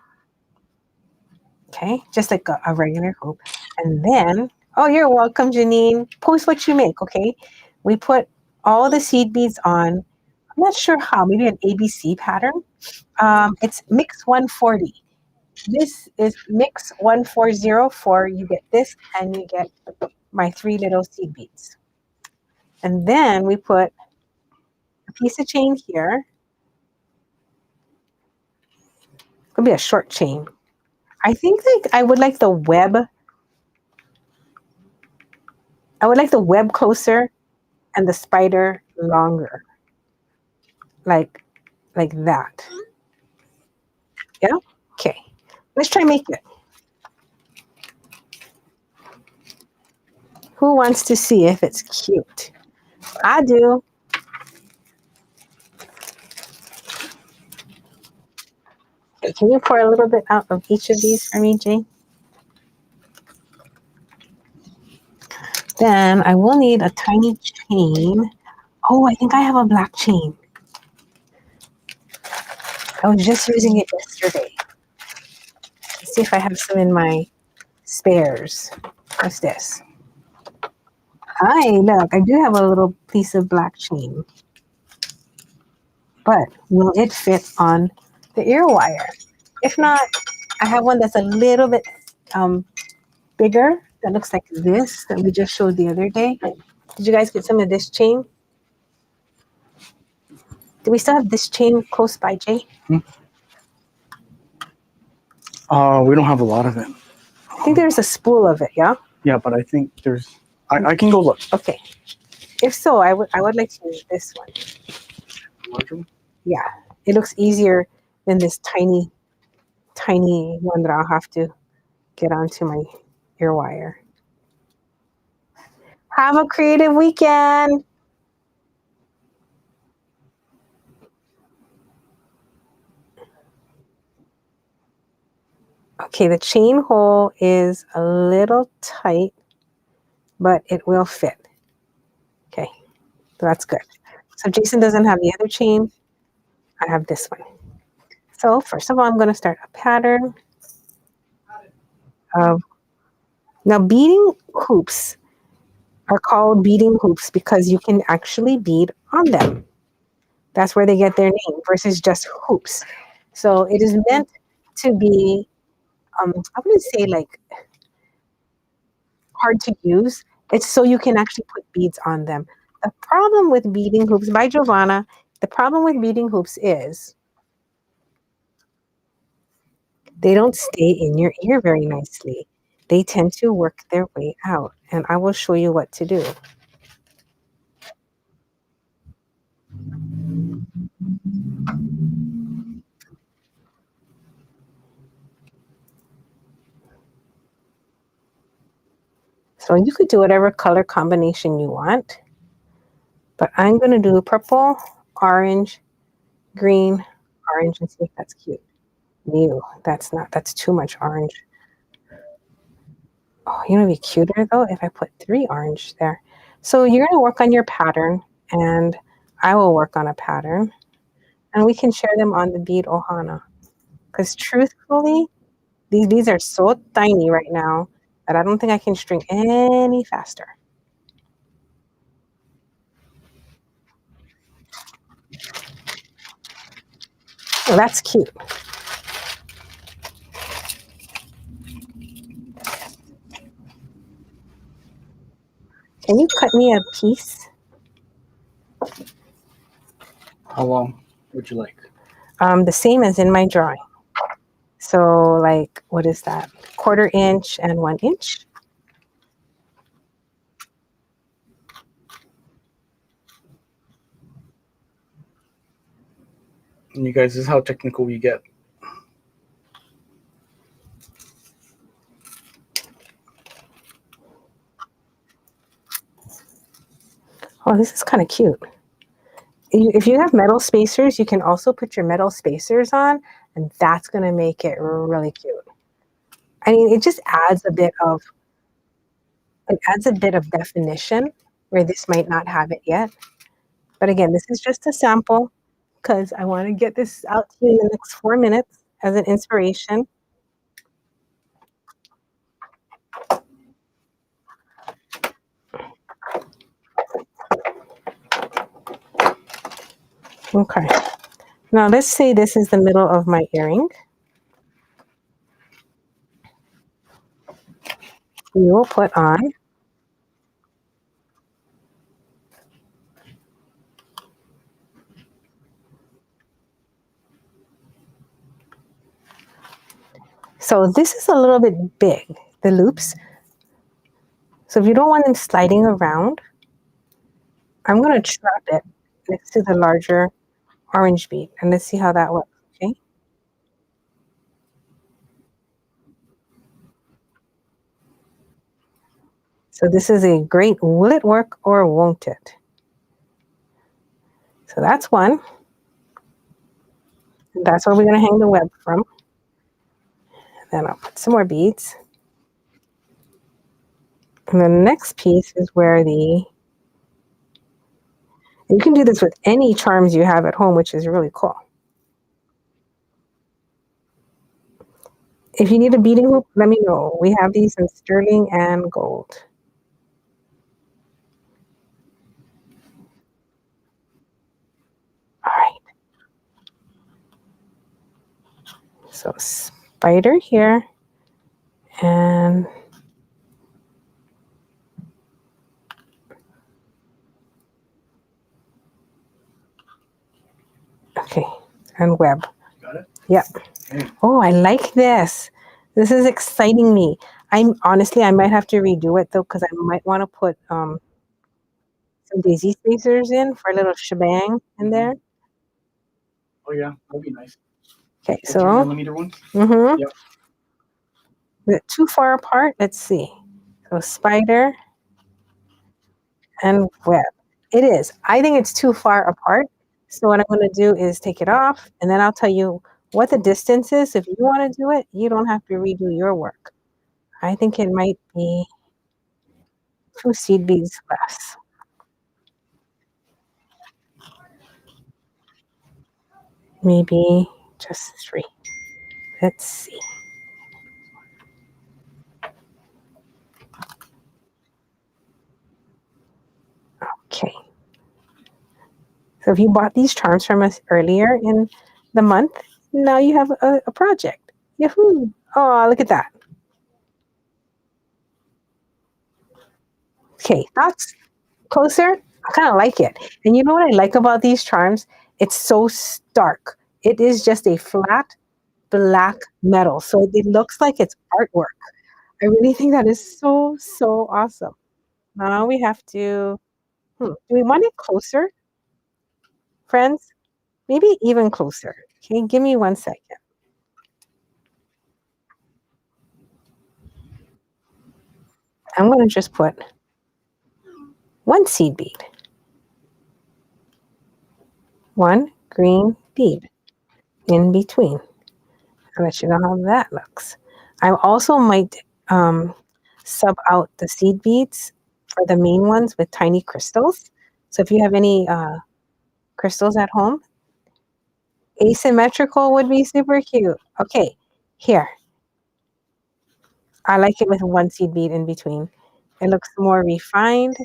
Okay, just like a regular hoop. And then, oh, you're welcome, Janine. Post what you make, okay? We put all the seed beads on. I'm not sure how, maybe an ABC pattern. It's mix 140. This is mix 1404. You get this and you get my 3 little seed beads. And then we put a piece of chain here. It could be a short chain. I think like I would like the web. I would like the web closer and the spider longer. Like that. Yeah? Okay. Let's try make it. Who wants to see if it's cute? I do. Okay, can you pour a little bit out of each of these for me, Jane? Then I will need a tiny chain. Oh, I think I have a black chain. I was just using it yesterday. Let's see if I have some in my spares. What's this? Hi, look, I do have a little piece of black chain. But will it fit on the ear wire? If not, I have one that's a little bit bigger that looks like this that we just showed the other day. Did you guys get some of this chain? Do we still have this chain close by, Jay? We don't have a lot of it. I think there's a spool of it, yeah? Yeah, but I think there's. I can go look. Okay. If so, I would like to use this one. Larger one? Yeah, it looks easier than this tiny one that I'll have to get onto my ear wire. Have a creative weekend. Okay, the chain hole is a little tight, but it will fit. Okay, So that's good. So Jason doesn't have the other chain. I have this one. So first of all, I'm going to start a pattern of, now beading hoops are called beading hoops because you can actually bead on them. That's where they get their name versus just hoops. So it is meant to be, I wouldn't say like hard to use. It's so you can actually put beads on them. The problem with beading hoops, by Giovanna, the problem with beading hoops is they don't stay in your ear very nicely. They tend to work their way out. And I will show you what to do. So you could do whatever color combination you want. But I'm going to do purple, orange, green, orange, and see if that's cute. Ew, that's too much orange. Oh, you know, it'd be cuter though if I put 3 orange there. So you're going to work on your pattern, and I will work on a pattern, and we can share them on the bead Ohana. Because truthfully, these beads are so tiny right now that I don't think I can string any faster. Oh, that's cute. Can you cut me a piece? How long would you like? The same as in my drawing. So like, what is that? 1/4 inch and 1 inch. And you guys, this is how technical we get. Oh, this is kind of cute. If you have metal spacers, you can also put your metal spacers on, and that's going to make it really cute. I mean, it just adds a bit of definition where this might not have it yet. But again, this is just a sample because I want to get this out to you in the next 4 minutes as an inspiration. Okay. Now let's say this is the middle of my earring. We will put on so this is a little bit big, the loops. So if you don't want them sliding around, I'm going to trap it next to the larger orange bead. And let's see how that works, okay? So this is a great, will it work or won't it? So that's one. That's where we're going to hang the web from. And then I'll put some more beads. And the next piece is where you can do this with any charms you have at home, which is really cool. If you need a beading hoop, let me know. We have these in sterling and gold. All right. So spider here. And okay, and web. Got it? Yep. Okay. Oh, I like this. This is exciting me. I might have to redo it though, because I might want to put some daisy spacers in for a little shebang in there. Oh yeah, that'd be nice. Okay, The so 3mm ones? Yep. Yep. Is it too far apart? Let's see. So spider and web. It is. I think it's too far apart. So what I'm going to do is take it off, and then I'll tell you what the distance is. If you want to do it, you don't have to redo your work. I think it might be 2 seed beads less. Maybe just 3. Let's see. Okay. So if you bought these charms from us earlier in the month, now you have a project. Yahoo! Oh, look at that. Okay, that's closer. I kind of like it. And you know what I like about these charms? It's so stark. It is just a flat black metal. So it looks like it's artwork. I really think that is so, so awesome. Now we have to, do we want it closer, friends? Maybe even closer. Okay, give me 1 second. I'm going to just put 1 seed bead, 1 green bead in between. I'll let you know how that looks. I also might sub out the seed beads for the main ones with tiny crystals. So if you have any crystals at home, asymmetrical would be super cute. Okay, here. I like it with 1 seed bead in between. It looks more refined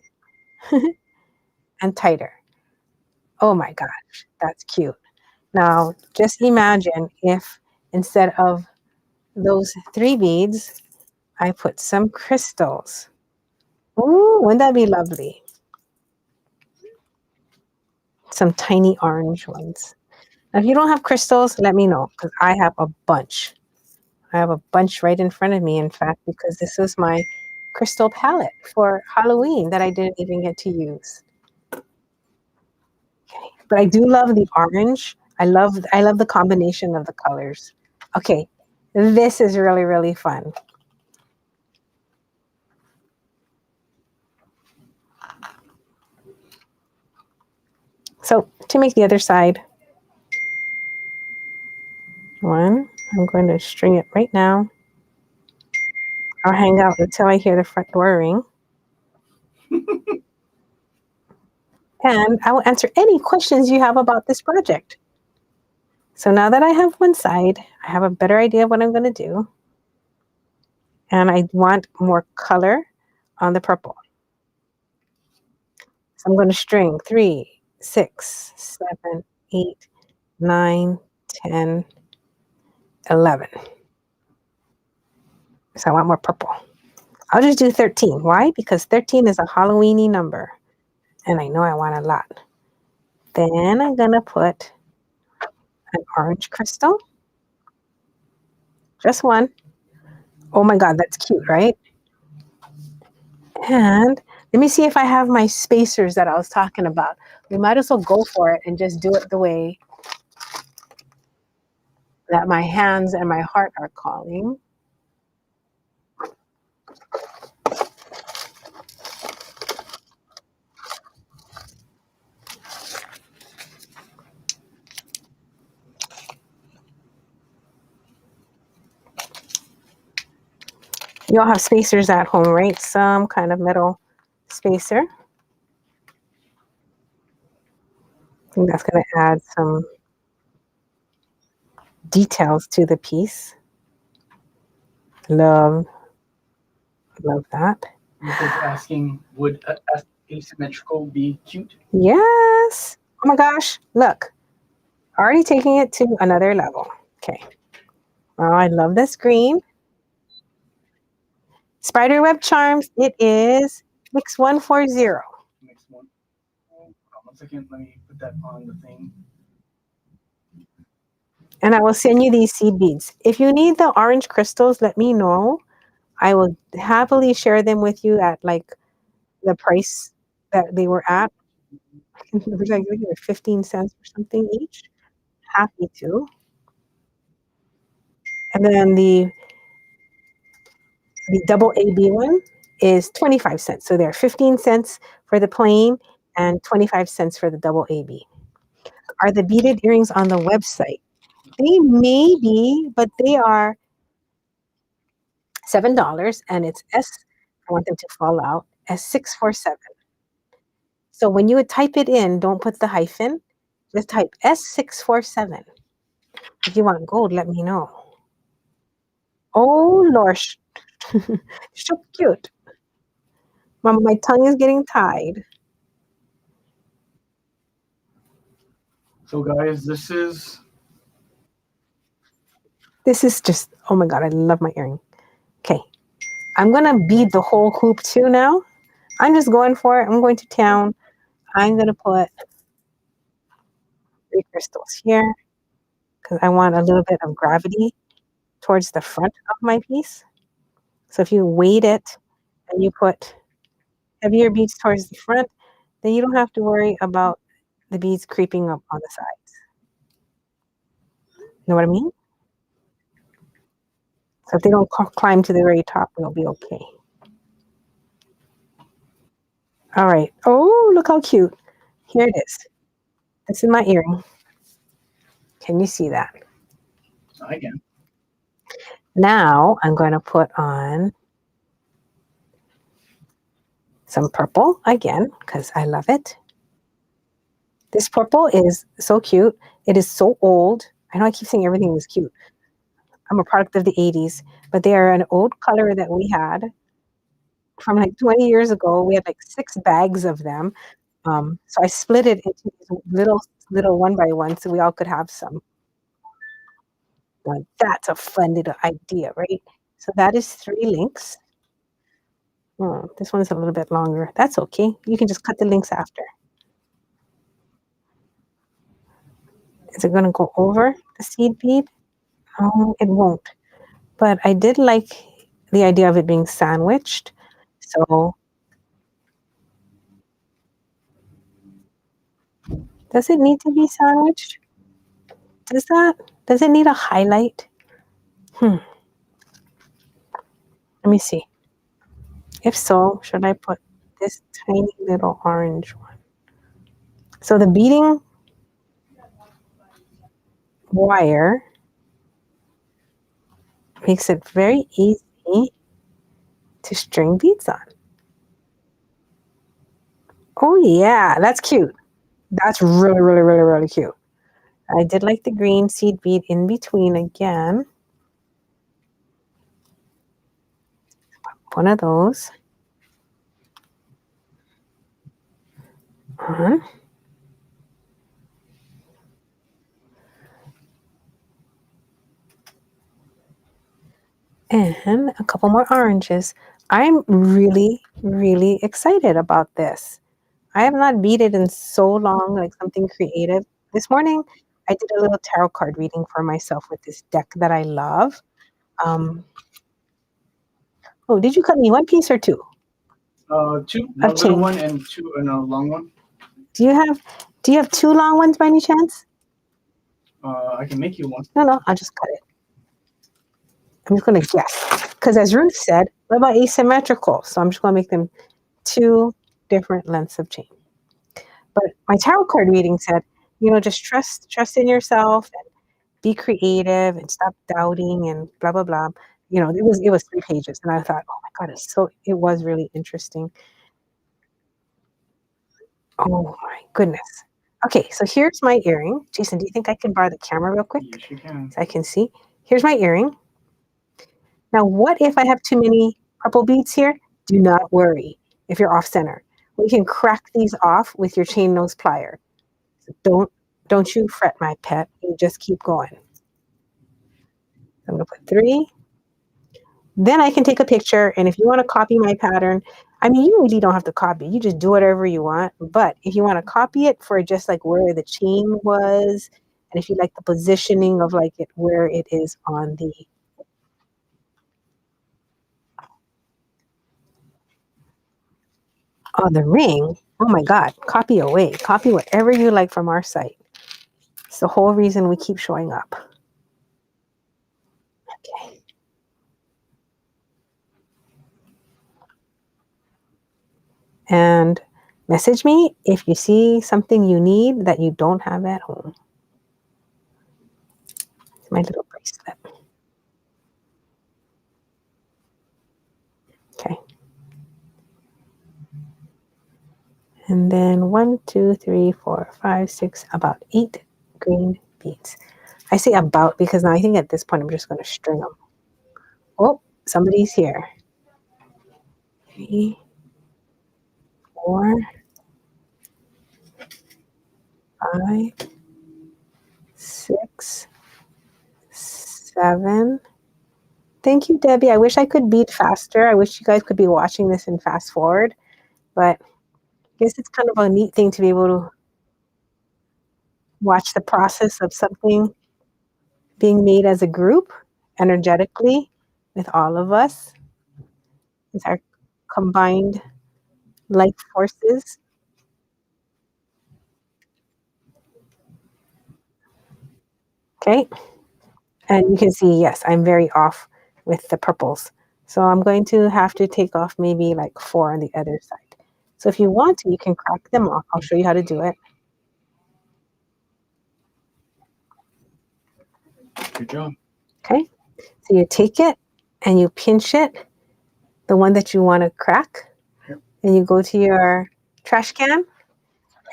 and tighter. Oh my gosh, that's cute. Now, just imagine if instead of those 3 beads, I put some crystals. Ooh, wouldn't that be lovely? Some tiny orange ones. Now, if you don't have crystals, let me know because I have a bunch. I have a bunch right in front of me, in fact, because this was my crystal palette for Halloween that I didn't even get to use. Okay. But I do love the orange. I love the combination of the colors. Okay, this is really, really fun. So to make the other side, I'm going to string it right now. I'll hang out until I hear the front door ring. And I will answer any questions you have about this project. So now that I have one side, I have a better idea of what I'm going to do. And I want more color on the purple. So I'm going to string 3, 6, 7, 8, 9, 10, 11. So I want more purple. I'll just do 13. Why? Because 13 is a Halloweeny number. And I know I want a lot. Then I'm going to put an orange crystal. Just one. Oh my God, that's cute, right? And let me see if I have my spacers that I was talking about. We might as well go for it and just do it the way that my hands and my heart are calling. You all have spacers at home, right? Some kind of metal spacer. I think that's going to add some details to the piece. Love that. Asking, would asymmetrical be cute? Yes. Oh my gosh, look. Already taking it to another level. Okay. Oh, I love this green. Spiderweb charms, it is mix 140. Mix one. 1 second, let me put that on the thing. And I will send you these seed beads. If you need the orange crystals, let me know. I will happily share them with you at like the price that they were at. It was like 15 cents or something each. Happy to. And then the double AB one is 25 cents. So they're 15 cents for the plain and 25 cents for the double AB. Are the beaded earrings on the website? They may be, but they are $7 and it's S. I want them to fall out S647. So when you would type it in, don't put the hyphen, just type S647. If you want gold, let me know. Oh, Lorsh. So cute. Mama, my tongue is getting tied. So guys, this is This is just, oh my God, I love my earring. Okay. I'm going to bead the whole hoop too now. I'm just going for it. I'm going to town. I'm going to put 3 crystals here because I want a little bit of gravity towards the front of my piece. So if you weight it and you put heavier beads towards the front, then you don't have to worry about the beads creeping up on the sides. Know what I mean? So if they don't climb to the very top, we'll be okay. All right. Oh, look how cute. Here it is. This is my earring. Can you see that? I can. Now I'm going to put on some purple again because I love it. This purple is so cute. It is so old. I know I keep saying everything is cute. I'm a product of the 80s, but they are an old color that we had from like 20 years ago. We had like 6 bags of them. So I split it into these little one by one so we all could have some. Now, that's a fun little idea, right? So that is 3 links. This one's a little bit longer. That's okay. You can just cut the links after. Is it going to go over the seed bead? No, it won't. But I did like the idea of it being sandwiched. So does it need to be sandwiched? Does it need a highlight? Let me see. If so, should I put this tiny little orange one? So the beading wire makes it very easy to string beads on. Oh yeah, that's cute. That's really, really, really, really cute. I did like the green seed bead in between again. One of those. On. And a couple more oranges. I'm really, really excited about this. I have not beaded in so long, like something creative. This morning, I did a little tarot card reading for myself with this deck that I love. Oh, did you cut me 1 piece or 2? 2, a Of little chain. one and 2 and a long one. Do you have 2 long ones by any chance? I can make you one. No, I'll just cut it. I'm just gonna guess. Because as Ruth said, what about asymmetrical? So I'm just gonna make them 2 different lengths of chain. But my tarot card reading said, just trust in yourself and be creative and stop doubting and blah blah blah. It was 3 pages, and I thought, oh my god, it was really interesting. Oh my goodness. Okay, so here's my earring. Jason, do you think I can borrow the camera real quick Yes, you can. so I can see? Here's my earring. Now, what if I have too many purple beads here? Do not worry if you're off center. We can crack these off with your chain nose plier. So don't you fret, my pet. You just keep going. I'm going to put 3. Then I can take a picture, and if you want to copy my pattern, I mean, you really don't have to copy. You just do whatever you want. But if you want to copy it for just like where the chain was, and if you like the positioning of like it where it is on the ring, oh my God, copy away. Copy whatever you like from our site. It's the whole reason we keep showing up. Okay. And message me if you see something you need that you don't have at home. It's my little bracelet. Okay. And then 1, 2, 3, 4, 5, 6, about 8 green beads. I say about because now I think at this point I'm just going to string them. Oh, somebody's here. 3, 4, 5, 6, 7. Thank you, Debbie. I wish I could beat faster. I wish you guys could be watching this in fast forward, but I guess it's kind of a neat thing to be able to watch the process of something being made as a group energetically with all of us, with our combined life forces. Okay. And you can see, yes, I'm very off with the purples. So I'm going to have to take off maybe like 4 on the other side. So if you want to, you can crack them off. I'll show you how to do it. Good job. Okay. So you take it and you pinch it, the one that you want to crack. Yep. And you go to your trash can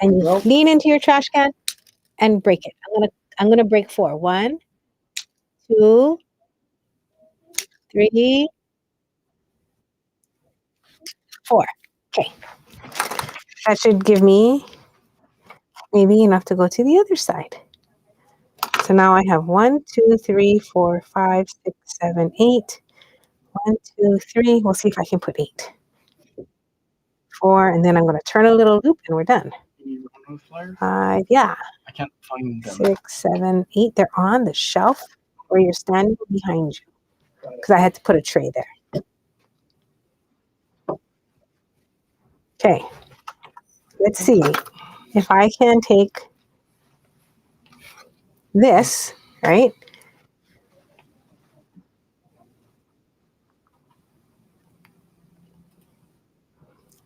and you lean into your trash can and break it. I'm gonna break 4. 1, 2, 3, 4. Okay. That should give me maybe enough to go to the other side. So now I have 1, 2, 3, 4, 5, 6, 7, 8. 1, 2, 3. We'll see if I can put 8. 4, and then I'm going to turn a little loop, and we're done. 5, yeah. I can't find them. 6, 7, 8. They're on the shelf where you're standing behind you, because I had to put a tray there. Okay. Let's see if I can take this, right?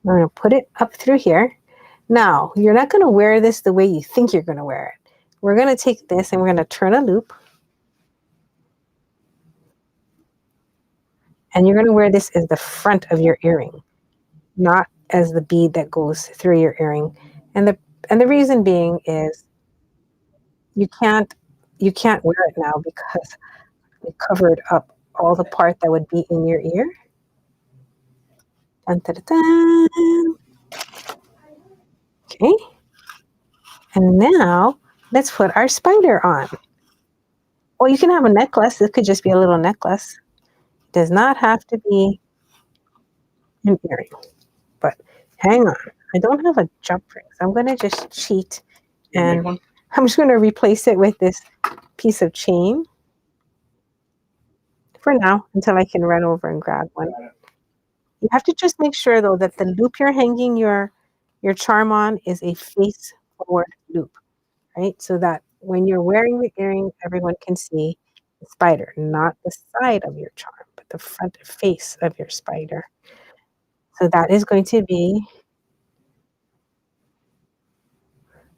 I'm going to put it up through here. Now, you're not going to wear this the way you think you're going to wear it. We're going to take this and we're going to turn a loop. And you're going to wear this as the front of your earring, not as the bead that goes through your earring. And the reason being is you can't wear it now because we covered up all the part that would be in your ear. Dun, dun, dun, dun. Okay. And now let's put our spider on. Well, you can have a necklace. This could just be a little necklace. It does not have to be an earring. But hang on. I don't have a jump ring. So I'm going to just cheat. And I'm just going to replace it with this piece of chain for now until I can run over and grab one. You have to just make sure, though, that the loop you're hanging your charm on is a face forward loop, right? So that when you're wearing the earring, everyone can see the spider, not the side of your charm, but the front face of your spider. So that is going to be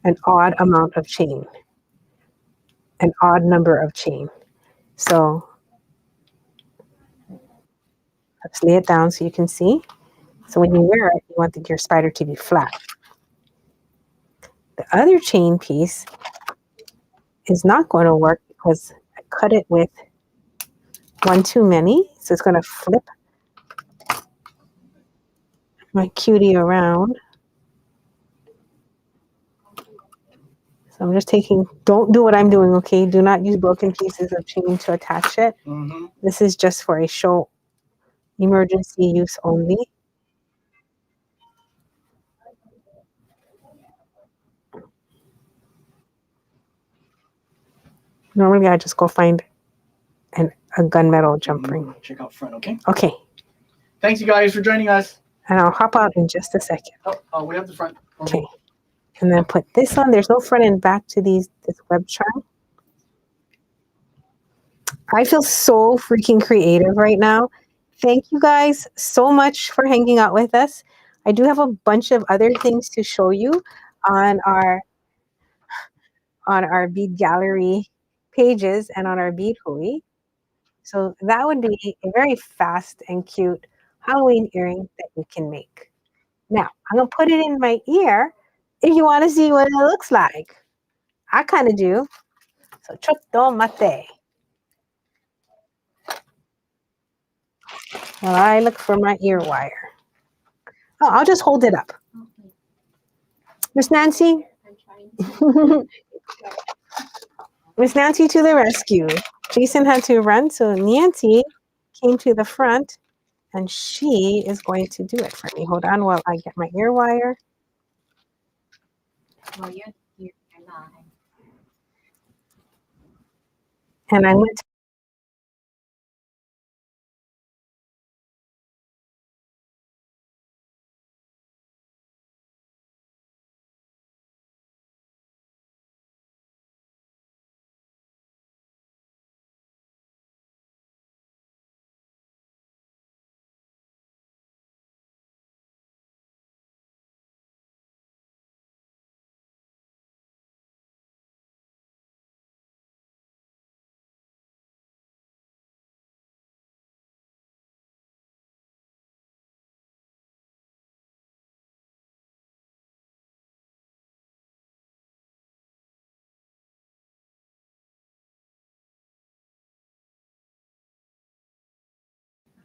an odd amount of chain, an odd number of chain. So let's lay it down so you can see. So when you wear it, you want your spider to be flat. The other chain piece is not going to work because I cut it with one too many. So it's going to flip my cutie around. So I'm just taking, don't do what I'm doing, okay? Do not use broken pieces of chain to attach it. Mm-hmm. This is just for a show emergency use only. Normally I just go find a gunmetal jump ring. Check out front, okay? Okay. Thanks you guys for joining us. And I'll hop out in just a second. Oh, we have the front. Okay. And then put this on. There's no front and back to this web charm. I feel so freaking creative right now. Thank you guys so much for hanging out with us. I do have a bunch of other things to show you on our bead gallery pages and on our bead hui. So that would be a very fast and cute Halloween earring that you can make. Now, I'm going to put it in my ear if you want to see what it looks like. I kind of do. So So chotto mate. While I look for my ear wire. Oh, I'll just hold it up. Okay. Miss Nancy? I'm trying to. Miss Nancy to the rescue. Jason had to run, so Nancy came to the front, and she is going to do it for me. Hold on while I get my ear wire. Well, you're not. And I went.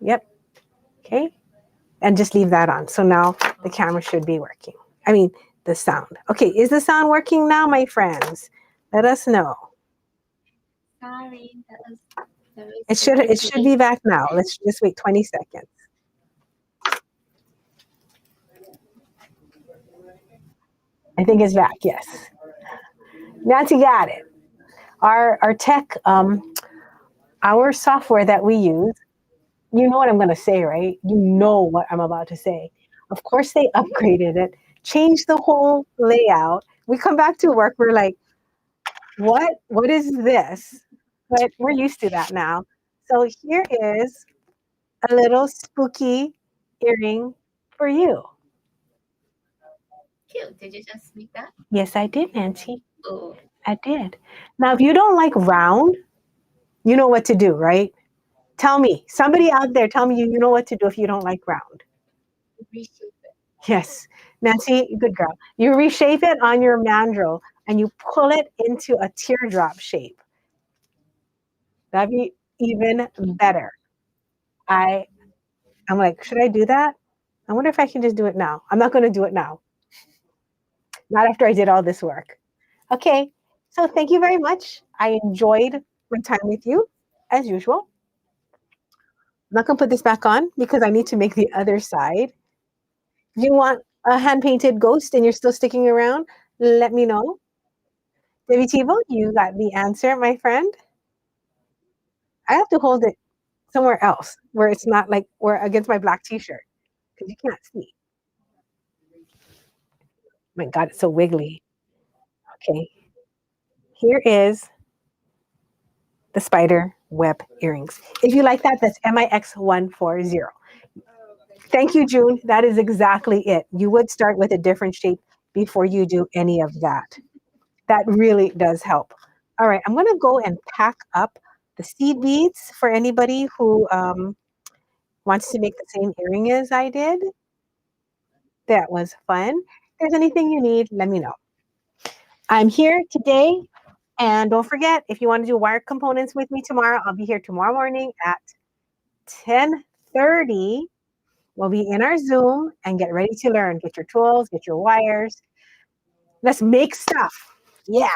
Yep. Okay. And just leave that on. So now the camera should be working. I mean, the sound. Okay. Is the sound working now, my friends? Let us know. Sorry, that was It should be back now. Let's just wait 20 seconds. I think it's back. Yes. Nancy got it. Our tech, our software that we use, you know what I'm going to say, right? You know what I'm about to say. Of course, they upgraded it, changed the whole layout. We come back to work, we're like, what? What is this? But we're used to that now. So here is a little spooky earring for you. cute. Did you just make that? Yes, I did, Nancy. Oh, I did. Now, if you don't like round, you know what to do, right? Tell me. Somebody out there, tell me you know what to do if you don't like round. reshape it. Yes. Nancy, good girl. You reshape it on your mandrel and you pull it into a teardrop shape. That'd be even better. I I'm like, should I do that? I wonder if I can just do it now. I'm not going to do it now. Not after I did all this work. Okay. So thank you very much. I enjoyed my time with you as usual. I'm not going to put this back on because I need to make the other side. If you want a hand painted ghost and you're still sticking around, let me know. Debbie Tivo, you got the answer, my friend. I have to hold it somewhere else where it's not like where against my black t-shirt because you can't see. My God, it's so wiggly. Okay, here is the spider web earrings. If you like that, that's MIX140. Thank you, June. That is exactly it. You would start with a different shape before you do any of that. That really does help. All right, I'm going to go and pack up the seed beads for anybody who wants to make the same earring as I did. That was fun. If there's anything you need, let me know. I'm here today. And don't forget, if you want to do wire components with me tomorrow, I'll be here tomorrow morning at 10:30. We'll be in our Zoom and get ready to learn. Get your tools, get your wires. Let's make stuff. Yeah.